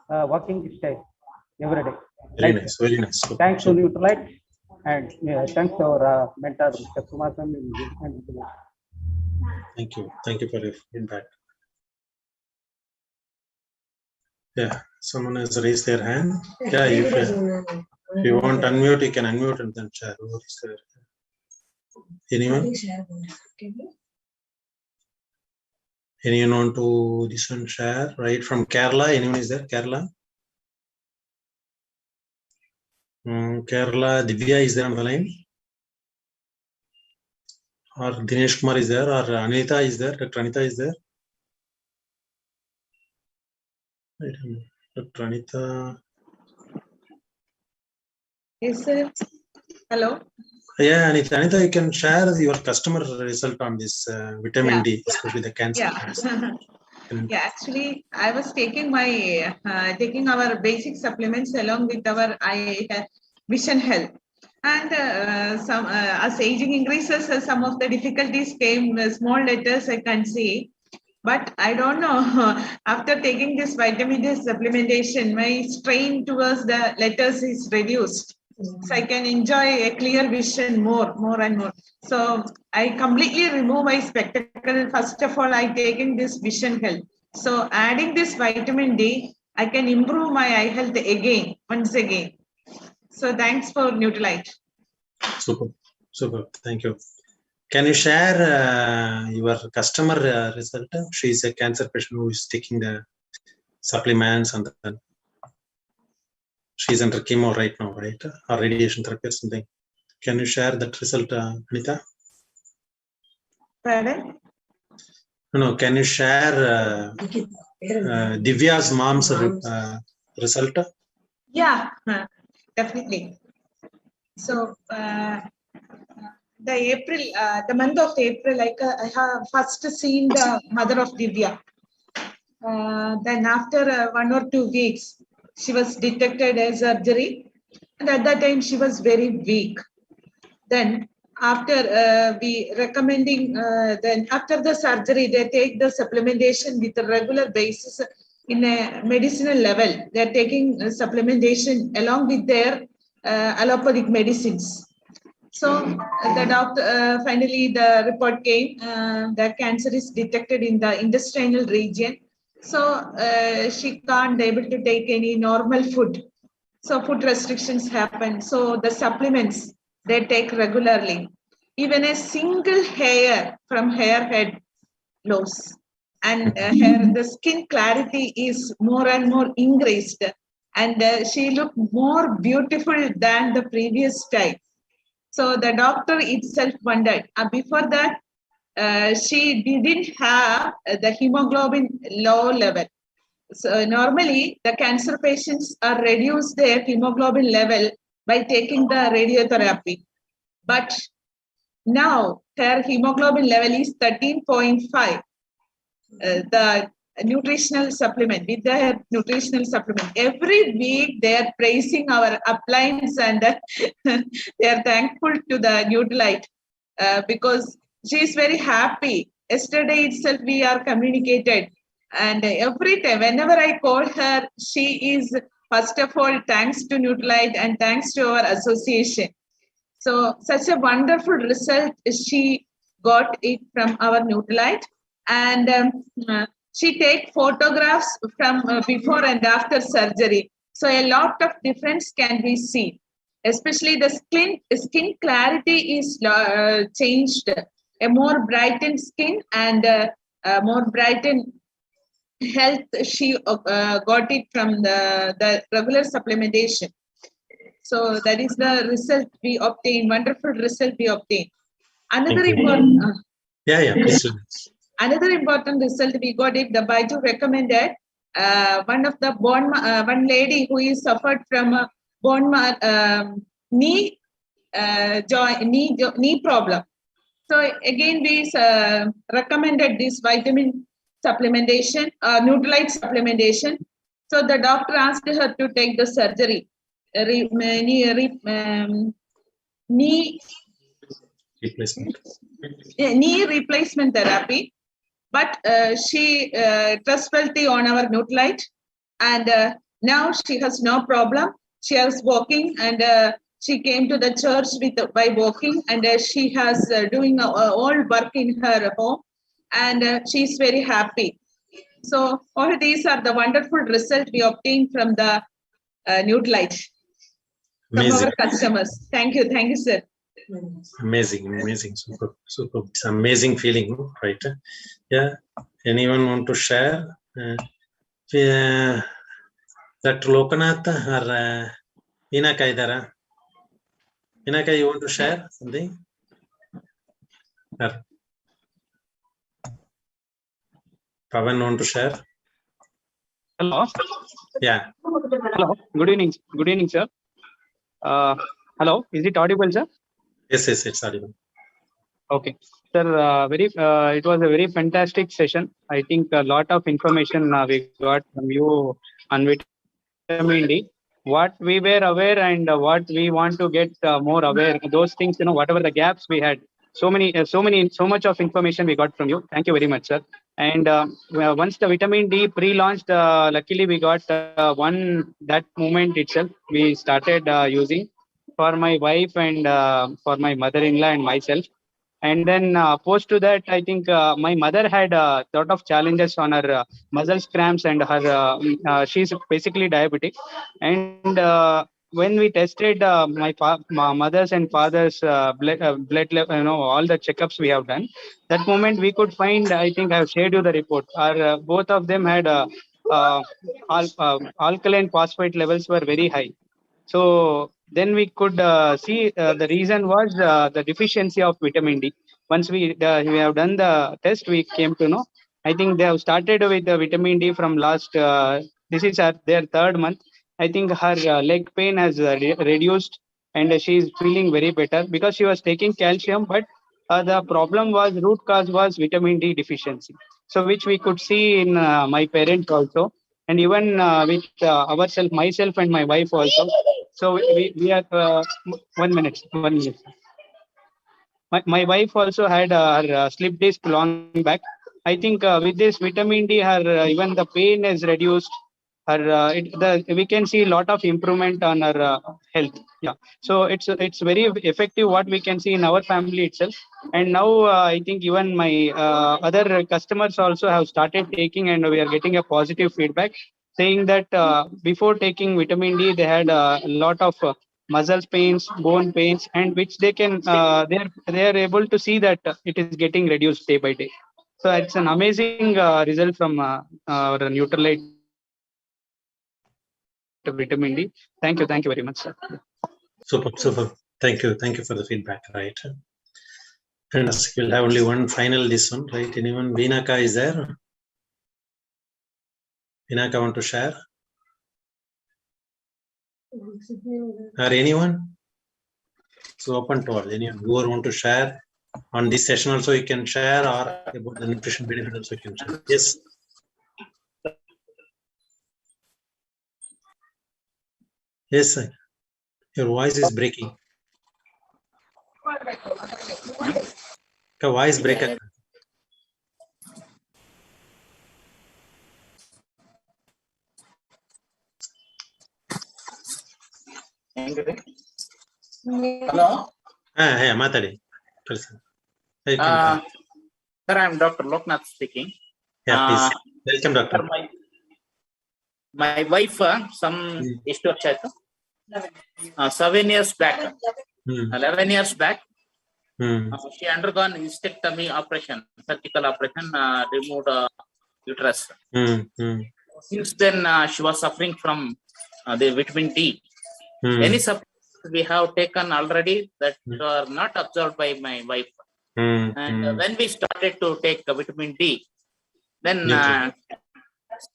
walking style every day. Very nice, very nice. Thanks to Nutralite, and thanks to our mentor, Mr. Kumar Sami. Thank you for your feedback. Yeah, someone has raised their hand. Yeah, if you want to unmute, you can unmute and then share. Anyone? Anyone want to listen, share? Right from Kerala, anyone is there? Kerala? Kerala, Divya is there on the line? Or Dinesh Kumar is there? Or Anita is there? Dr. Anita is there? Dr. Anita. Yes, sir. Hello. Yeah, Anita, you can share your customer result on this vitamin D, especially the cancer. Yeah, actually, I was taking taking our basic supplements along with our Vision Health. And as aging increases, some of the difficulties came, small letters I can see. But I don't know, after taking this vitamin D supplementation, my strain towards the letters is reduced. So I can enjoy a clear vision more and more. So I completely remove my spectacle. First of all, I taking this Vision Health. So adding this vitamin D, I can improve my eye health once again. So thanks for Nutralite. Super. Thank you. Can you share your customer result? She is a cancer patient who is taking the supplements and then she's under chemo right now, right? Or radiation therapy or something. Can you share that result, Anita? Pardon? No, can you share Divya's mom's result? Yeah, definitely. So the month of April, I have first seen the mother of Divya. Then after 1 or 2 weeks, she was detected as surgery, and at that time she was very weak. Then after then after the surgery, they take the supplementation with a regular basis in a medicinal level. They're taking supplementation along with their allopathic medicines. So the doctor, finally the report came, the cancer is detected in the intestinal region. So she can't able to take any normal food. So food restrictions happen. So the supplements they take regularly. Even a single hair from hair head loss. And the skin clarity is more and more increased. And she looked more beautiful than the previous time. So the doctor itself wondered. Before that, she didn't have the hemoglobin low level. So normally, the cancer patients are reduce their hemoglobin level by taking the radiotherapy. But now her hemoglobin level is 13.5. The nutritional supplement, with the nutritional supplement, every week they are praising our appliance and they are thankful to the Nutralite because she is very happy. Yesterday itself we are communicated, and every time whenever I call her, she is first of all thanks to Nutralite and thanks to our association. So such a wonderful result she got it from our Nutralite. And she take photographs from before and after surgery. So a lot of difference can be seen, especially the skin clarity is changed, a more brightened skin and more brightened health. She got it from the regular supplementation. So that is the result we obtained, wonderful result we obtained. Another Thank you. important, Yeah, please. another important result we got if the Baidu recommended one of the one lady who is suffered from a knee knee problem. So again, we recommended this vitamin supplementation, Nutralite supplementation. So the doctor asked her to take the surgery, knee Replacement. knee replacement therapy. But she trustworthy on our Nutralite, and now she has no problem. She is walking, and she came to the church by walking, and she has doing all work in her home, and she is very happy. So all these are the wonderful results we obtained from the Nutralite from Amazing. our customers. Thank you, sir. Amazing, super. It's amazing feeling, right? Yeah. Anyone want to share? Dr. Lokanath or Vinaka idara? Vinaka, you want to share something? Or Pavan want to share? Hello. Yeah. Hello. Good evening, sir. Hello. Is it audible, sir? Yes, it's audible. Okay, sir. It was a very fantastic session. I think a lot of information we got from you on vitamin D. What we were aware and what we want to get more aware. Those things, whatever the gaps we had. So much of information we got from you. Thank you very much, sir. And once the vitamin D pre-launched, luckily we got that moment itself. We started using for my wife and for my mother-in-law and myself. And then post to that, I think my mother had a lot of challenges on her muscles cramps and her she's basically diabetic. And when we tested my mother's and father's blood level, all the checkups we have done, that moment we could find, I think I have shared you the report. Our both of them had alkaline phosphate levels were very high. So then we could see the reason was the deficiency of vitamin D. Once we have done the test, we came to know. I think they have started with the vitamin D from last. This is their third month. I think her leg pain has reduced, and she is feeling very better because she was taking calcium, but the problem was root cause was vitamin D deficiency. So which we could see in my parents also, and even with ourselves, myself and my wife also. So we are 1 minute. My wife also had her slip disc long back. I think with this vitamin D, her even the pain is reduced. Her we can see a lot of improvement on her health. Yeah. So it's very effective what we can see in our family itself. And now I think even my other customers also have started taking, and we are getting a positive feedback saying that before taking vitamin D, they had a lot of muscles pains, bone pains, and which they can they are able to see that it is getting reduced day by day. So it's an amazing result from our Nutralite vitamin D. Thank you very much, sir. Super. Thank you for the feedback. Right. Fantastic. We'll have only one final this one, right? Anyone? Vinaka is there? Vinaka want to share? Or anyone? So open to all. Anyone who want to share on this session also you can share, or about the nutrition benefit also you can share. Yes. Yes, sir. Your voice is breaking. Your voice breaker. Hello. Hey, Matadi. Sir, I'm Dr. Loknath speaking. Yeah, please. Welcome, doctor. Sir, my wife, some 7 years back, 11 years back, she undergone hysterectomy operation, surgical operation, removed uterus. Since then, she was suffering from the vitamin D. Any supplements we have taken already that are not absorbed by my wife. And when we started to take vitamin D, then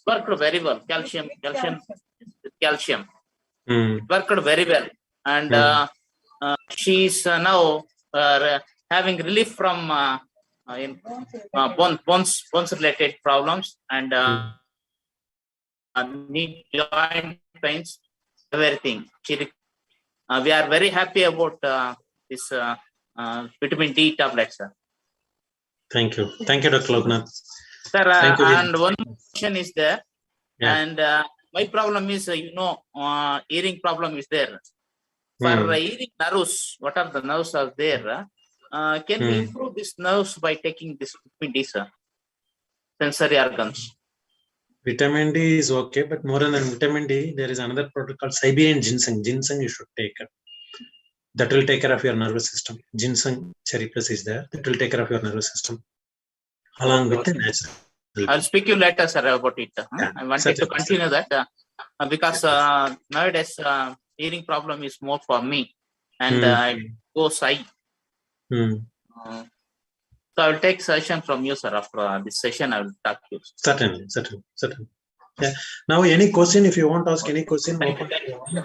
worked very well. Calcium. It worked very well, and she's now having relief from bones related problems and knee joint pains, everything. We are very happy about this vitamin D tablets, sir. Thank you, Dr. Loknath. Sir, and one question is there, and my problem is, hearing problem is there. For hearing nerves, what are the nerves are there? Can we improve these nerves by taking this vitamin D, sir? Sensory organs. Vitamin D is okay, but more than vitamin D, there is another product called Siberian ginseng. Ginseng you should take. That will take care of your nervous system. Ginseng cherry plus is there. That will take care of your nervous system. Along with the natural. I'll speak to you later, sir, about it. I wanted to continue that because nowadays hearing problem is more for me, and it goes high. So I will take session from you, sir. After this session, I will talk to you. Certainly. Yeah. Now, any question? If you want to ask any question, open.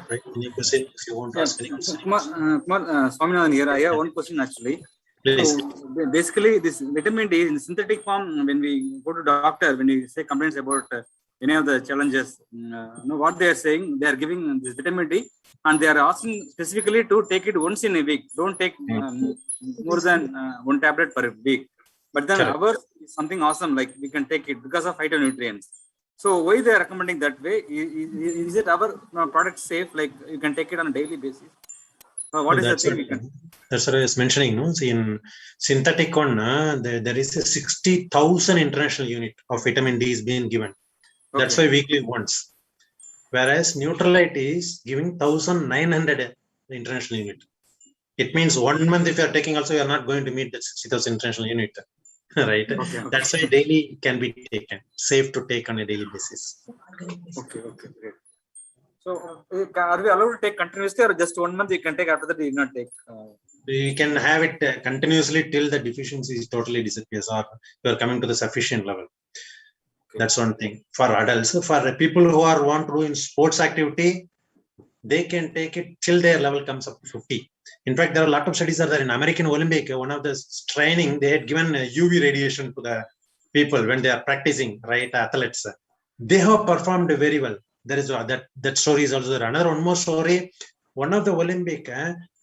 Right? Any question? If you want to ask any question. Swaminathan here. I have one question actually. Please. So basically, this vitamin D in synthetic form, when we go to doctor, when we say complaints about any of the challenges, what they are saying, they are giving this vitamin D, and they are asking specifically to take it once in a week. Don't take more than one tablet per week. But then ours is something awesome, like we can take it because of phytonutrients. So why they are recommending that way? Is it our product safe? Like you can take it on a daily basis? What is the thing we can? That's what I was mentioning. No, see, in synthetic one, there is a 60,000 international unit of vitamin D is being given. That's why weekly once. Whereas Neutralite is giving 1,900 international unit. It means 1 month if you are taking also, you are not going to meet that 60,000 international unit. Right? That's why daily can be taken. Safe to take on a daily basis. Okay, great. So, are we allowed to take continuously, or just 1 month you can take, after that you will not take? You can have it continuously till the deficiency totally disappears, or you are coming to the sufficient level. That's one thing. For adults, for people who want to do in sports activity, they can take it till their level comes up to 50. In fact, there are a lot of studies that are in American Olympic. One of the training, they had given UV radiation to the people when they are practicing, right? Athletes. They have performed very well. There is that story is also there. Another one more story. One of the Olympic,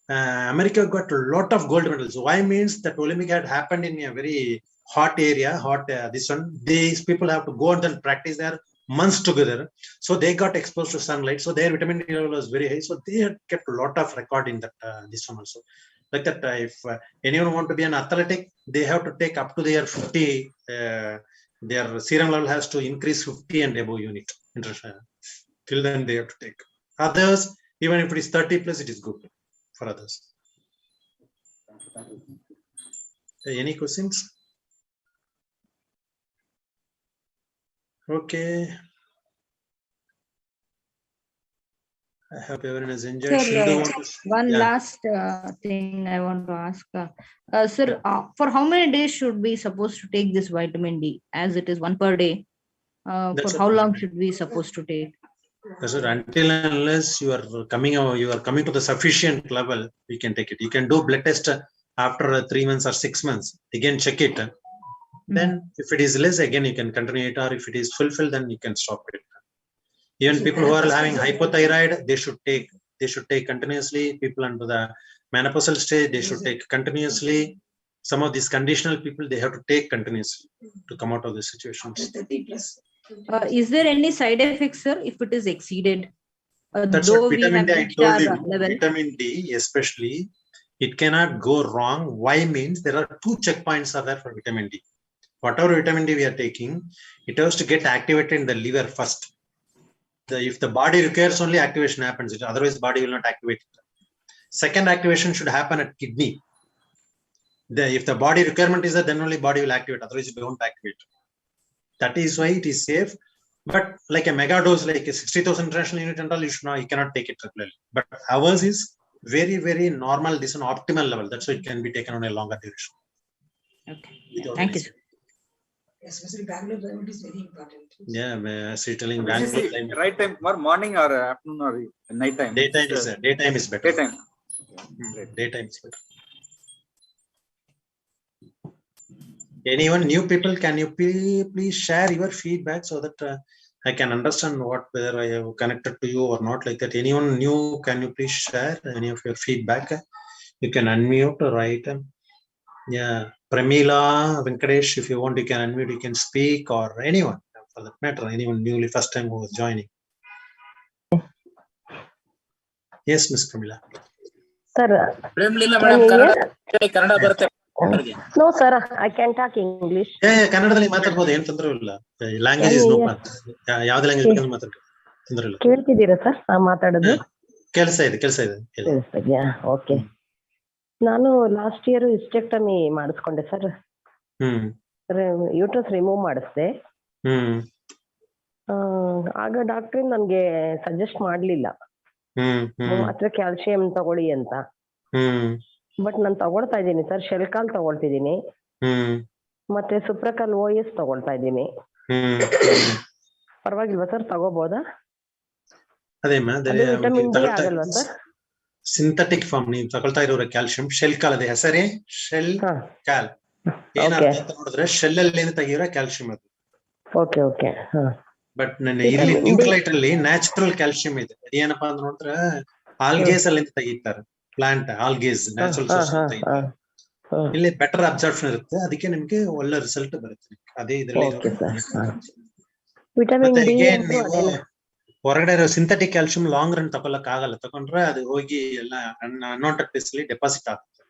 America got a lot of gold medals. Why means that Olympic had happened in a very hot area, this one. These people have to go and then practice there months together. So they got exposed to sunlight. So their vitamin D level was very high. So they had kept a lot of record in that this one also. Like that, if anyone want to be an athletic, they have to take up to their 50. Their serum level has to increase 50 and above unit. Till then they have to take. Others, even if it is 30 plus, it is good for others. Any questions? Okay. I hope everyone has enjoyed. Sir, one last thing I want to ask. Sir, for how many days should we supposed to take this vitamin D? As it is 1 per day. For how long should we supposed to take? Until unless you are coming to the sufficient level, we can take it. You can do blood test after 3 months or 6 months. Again, check it. Then if it is less, again you can continue it, or if it is fulfilled, then you can stop it. Even people who are having hypothyroid, they should take continuously. People under the menopausal stage, they should take continuously. Some of these conditional people, they have to take continuously to come out of the situations. Is there any side effects, sir, if it is exceeded? That's what vitamin D, I told you. Vitamin D, especially, it cannot go wrong. Why means there are 2 checkpoints are there for vitamin D. Whatever vitamin D we are taking, it has to get activated in the liver first. If the body requires, only activation happens. Otherwise, body will not activate it. Second activation should happen at kidney. If the body requirement is there, then only body will activate. Otherwise, it won't activate. That is why it is safe. But like a mega dose, like a 60,000 international unit and all, you cannot take it regularly. But ours is very, very normal, this is an optimal level. That's why it can be taken on a longer duration. Okay. Thank you, sir. Especially Bangalore climate is very important. Yeah, settling This is Bangalore the climate. right time for morning or afternoon or night time? Daytime is better. Daytime. Daytime is better. Anyone, new people, can you please share your feedback so that I can understand whether I have connected to you or not, like that. Anyone new, can you please share any of your feedback? You can unmute or write. Yeah, Pramila, Venkatesh, if you want, you can unmute, you can speak, or anyone for that matter, anyone newly first time who was joining. Yes, Miss Pramila. Sir, Premlila can madam, you hear? Kannada ಬರುತ್ತೆ. No, sir, I can talk English. ಕನ್ನಡದಲ್ಲಿ ಮಾತಾಡಬಹುದು, ಏನು ತೊಂದರೆ ಇಲ್ಲ. Language is no problem. ಯಾವ್ದು language ಬೇಕಾದ್ರೂ ಮಾತಾಡ್ಬೋದು, ತೊಂದರೆ ಇಲ್ಲ. ಕೇಳ್ತಿದ್ದೀರಾ ಸರ್ ನಾ ಮಾತಾಡೋದು? ಕೆಲಸ ಇದೆ. ಕೇಳಿಸ್ತಿದ್ಯಾ? ಓಕೆ. ನಾನು ಲಾಸ್ಟ್ ಇಯರ್ ಹಿಸ್ಟೆಕ್ಟಮಿ ಮಾಡಿಸ್ಕೊಂಡೆ ಸರ್. ಯೂಟ್ರಸ್ ರಿಮೂವ್ ಮಾಡಿಸ್ದೆ. ಆಗ ಡಾಕ್ಟ್ರ್ ನನ್ಗೆ ಸಜೆಸ್ಟ್ ಮಾಡ್ಲಿಲ್ಲ ಮಾತ್ರ ಕ್ಯಾಲ್ಸಿಯಂ ತಗೊಳ್ಳಿ ಅಂತ. ಬಟ್ ನಾನು ತಗೊಳ್ತಾ ಇದ್ದೀನಿ ಸರ್, ಶೆಲ್ಕಾಲ್ ತಗೊಳ್ತಿದ್ದೀನಿ, ಮತ್ತೆ ಸುಪ್ರಕಾಲ್ OS ತಗೊಳ್ತಾ ಇದ್ದೀನಿ. ಪರವಾಗಿಲ್ವಾ ಸರ್, ತಗೋಬಹುದಾ? ವಿಟಮಿನ್ ಡಿ ಆಗಲ್ವಾ ಸರ್? ಸಿಂಥೆಟಿಕ್ ಫಾರ್ಮ್ ನೀವು ತಗೊಳ್ತಾ ಇರೋ ಕ್ಯಾಲ್ಸಿಯಂ ಶೆಲ್ಕಾಲ್, ಅದೇ ಹೆಸರೇ ಶೆಲ್ ಕಾಲ್. ಏನಂತ ನೋಡಿದ್ರೆ ಶೆಲ್ ಅಲ್ಲಿ ತೆಗಿರೋ ಕ್ಯಾಲ್ಸಿಯಂ ಅದು. Okay okay. ಬಟ್ ಇಲ್ಲಿ ನ್ಯೂಕ್ಲೈಟ್ ಅಲ್ಲಿ ನ್ಯಾಚುರಲ್ ಕ್ಯಾಲ್ಸಿಯಂ ಇದೆ. ಏನಪ್ಪಾ ಅಂತ ನೋಡಿದ್ರೆ ಆಲ್ಗೇಸ್ ಅಲ್ಲಿ ತೆಗಿತಾರೆ, ಪ್ಲಾಂಟ್ ಆಲ್ಗೇಸ್ ನ್ಯಾಚುರಲ್ ಸೋರ್ಸ್ ಅಂತ ತೆಗಿತಾರೆ. ಇಲ್ಲಿ ಬೆಟರ್ ಅಬ್ಸಾರ್ಪ್ಷನ್ ಇರುತ್ತೆ, ಅದಕ್ಕೆ ನಿಮ್ಗೆ ಒಳ್ಳೆ ರಿಸಲ್ಟ್ ಬರುತ್ತೆ. ಅದೇ ಇದರಲ್ಲಿ ನೀವು ಹೊರಗಡೆ ಇರೋ ಸಿಂಥೆಟಿಕ್ ಕ್ಯಾಲ್ಸಿಯಂ ಲಾಂಗ್ ರನ್ ತಗೊಳಕ್ ಆಗಲ್ಲ. ತಗೊಂಡ್ರೆ ಅದು ಹೋಗಿ ಎಲ್ಲ ಅನ್ವಾಂಟೆಡ್ ಪ್ಲೇಸ್ ಅಲ್ಲಿ ಡೆಪಾಸಿಟ್ ಆಗುತ್ತೆ.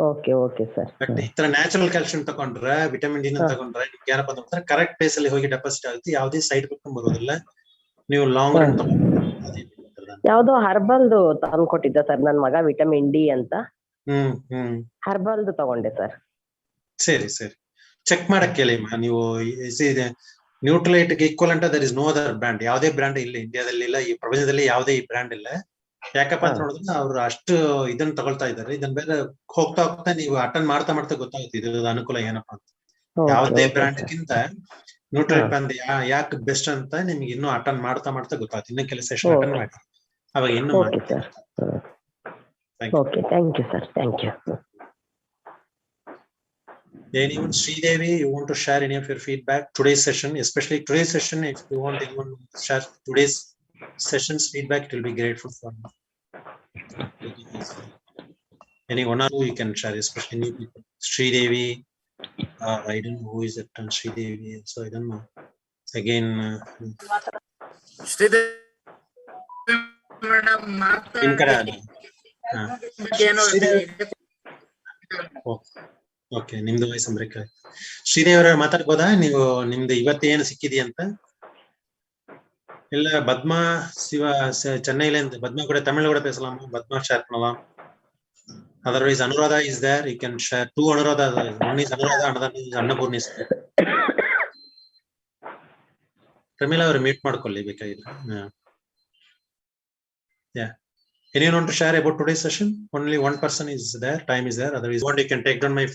Okay okay sir. ಬಟ್ ಈ ತರ ನ್ಯಾಚುರಲ್ ಕ್ಯಾಲ್ಸಿಯಂ ತಗೊಂಡ್ರೆ, ವಿಟಮಿನ್ ಡಿ ತಗೊಂಡ್ರೆ ನಿಮ್ಗೆ ಏನಪ್ಪಾ ಅಂತಂದ್ರೆ ಕರೆಕ್ಟ್ ಪ್ಲೇಸ್ ಅಲ್ಲಿ ಹೋಗಿ ಡೆಪಾಸಿಟ್ ಆಗುತ್ತೆ. ಯಾವುದೇ ಸೈಡ್ ಎಫೆಕ್ಟ್ ಬರೋದಿಲ್ಲ. ನೀವು ಲಾಂಗ್ ರನ್ ಯಾವ್ದೋ ಹರ್ಬಲ್ದು ತಂದ್ಕೊಟ್ಟಿದ್ದ ಸರ್ ನನ್ ಮಗ, ವಿಟಮಿನ್ ಡಿ ಅಂತ. ಹರ್ಬಲ್ದು ತಗೊಂಡೆ ಸರ್. ಸರಿ ಚೆಕ್ ಮಾಡಕ್ ಕೇಳಿ ನೀವು. Nutrilite equivalent there is no other brand. ಯಾವುದೇ ಬ್ರ್ಯಾಂಡ್ ಇಲ್ಲ ಇಂಡಿಯಾದಲ್ಲಿ, ಇಲ್ಲ ಈ ಪ್ರಪಂಚದಲ್ಲಿ ಯಾವುದೇ ಈ ಬ್ರ್ಯಾಂಡ್ ಇಲ್ಲ. ಯಾಕಪ್ಪ ಅಂತ ನೋಡಿದ್ರೆ ಅವ್ರು ಅಷ್ಟು ಇದನ್ನ ತಗೊಳ್ತಾ ಇದಾರೆ. ಇದನ್ನ ಬೇರೆ ಹೋಗ್ತಾ ನೀವು ಅಟೆಂಡ್ ಮಾಡ್ತಾ ಗೊತ್ತಾಗುತ್ತೆ ಇದ್ರ ಅನುಕೂಲ ಏನಪ್ಪಾ ಅಂತ. ಯಾವುದೇ ಬ್ರ್ಯಾಂಡ್ಗಿಂತ ನ್ಯೂಟ್ರಲೈಟ್ ಬ್ರ್ಯಾಂಡ್ ಯಾಕೆ ಬೆಸ್ಟ್ ಅಂತ ನಿಮ್ಗೆ ಇನ್ನೂ ಅಟೆಂಡ್ ಮಾಡ್ತಾ ಗೊತ್ತಾಗುತ್ತೆ. ಇನ್ನೂ ಕೆಲವು ಸೆಷನ್ ಅಟೆಂಡ್ ಮಾಡಿ ಅವಾಗ ಇನ್ನೂ ಮಾಡಿ. Okay, thank you sir, thank you. Anyone, Sridevi, you want to share any of your feedback? Today's session, especially today's session, if you want anyone to share today's session's feedback, it will be grateful for me. Any one or two you can share, especially new people. Sridevi, I don't know who is it, and Sridevi, so I don't know. Again, Sridevi madam, okay, ನಿಮ್ದು voice break ಆಯ್ತು. ಶ್ರೀದೇವಿ ಅವರ ಮಾತಾಡ್ಬೋದಾ ನೀವು? ನಿಮ್ದು ಇವತ್ತು ಏನು ಸಿಕ್ಕಿದೆಯಂತ? ಇಲ್ಲ பத்மா சிவா சென்னையில இருந்து பத்மா கூட தமிழ்ல கூட பேசலாம். பத்மா ஷேர் பண்ணலாம். Otherwise Anuradha is there, you can share. Two Anuradha, one is Anuradha, another is Annapurni. Pramila ಅವರು ಮೀಟ್ ಮಾಡ್ಕೊಳ್ಳಿ ಬೇಕಾಗಿದ್ರೆ. Yeah. Anyone want to share about today's session? Only one person is there, time is there. Otherwise, you can take down my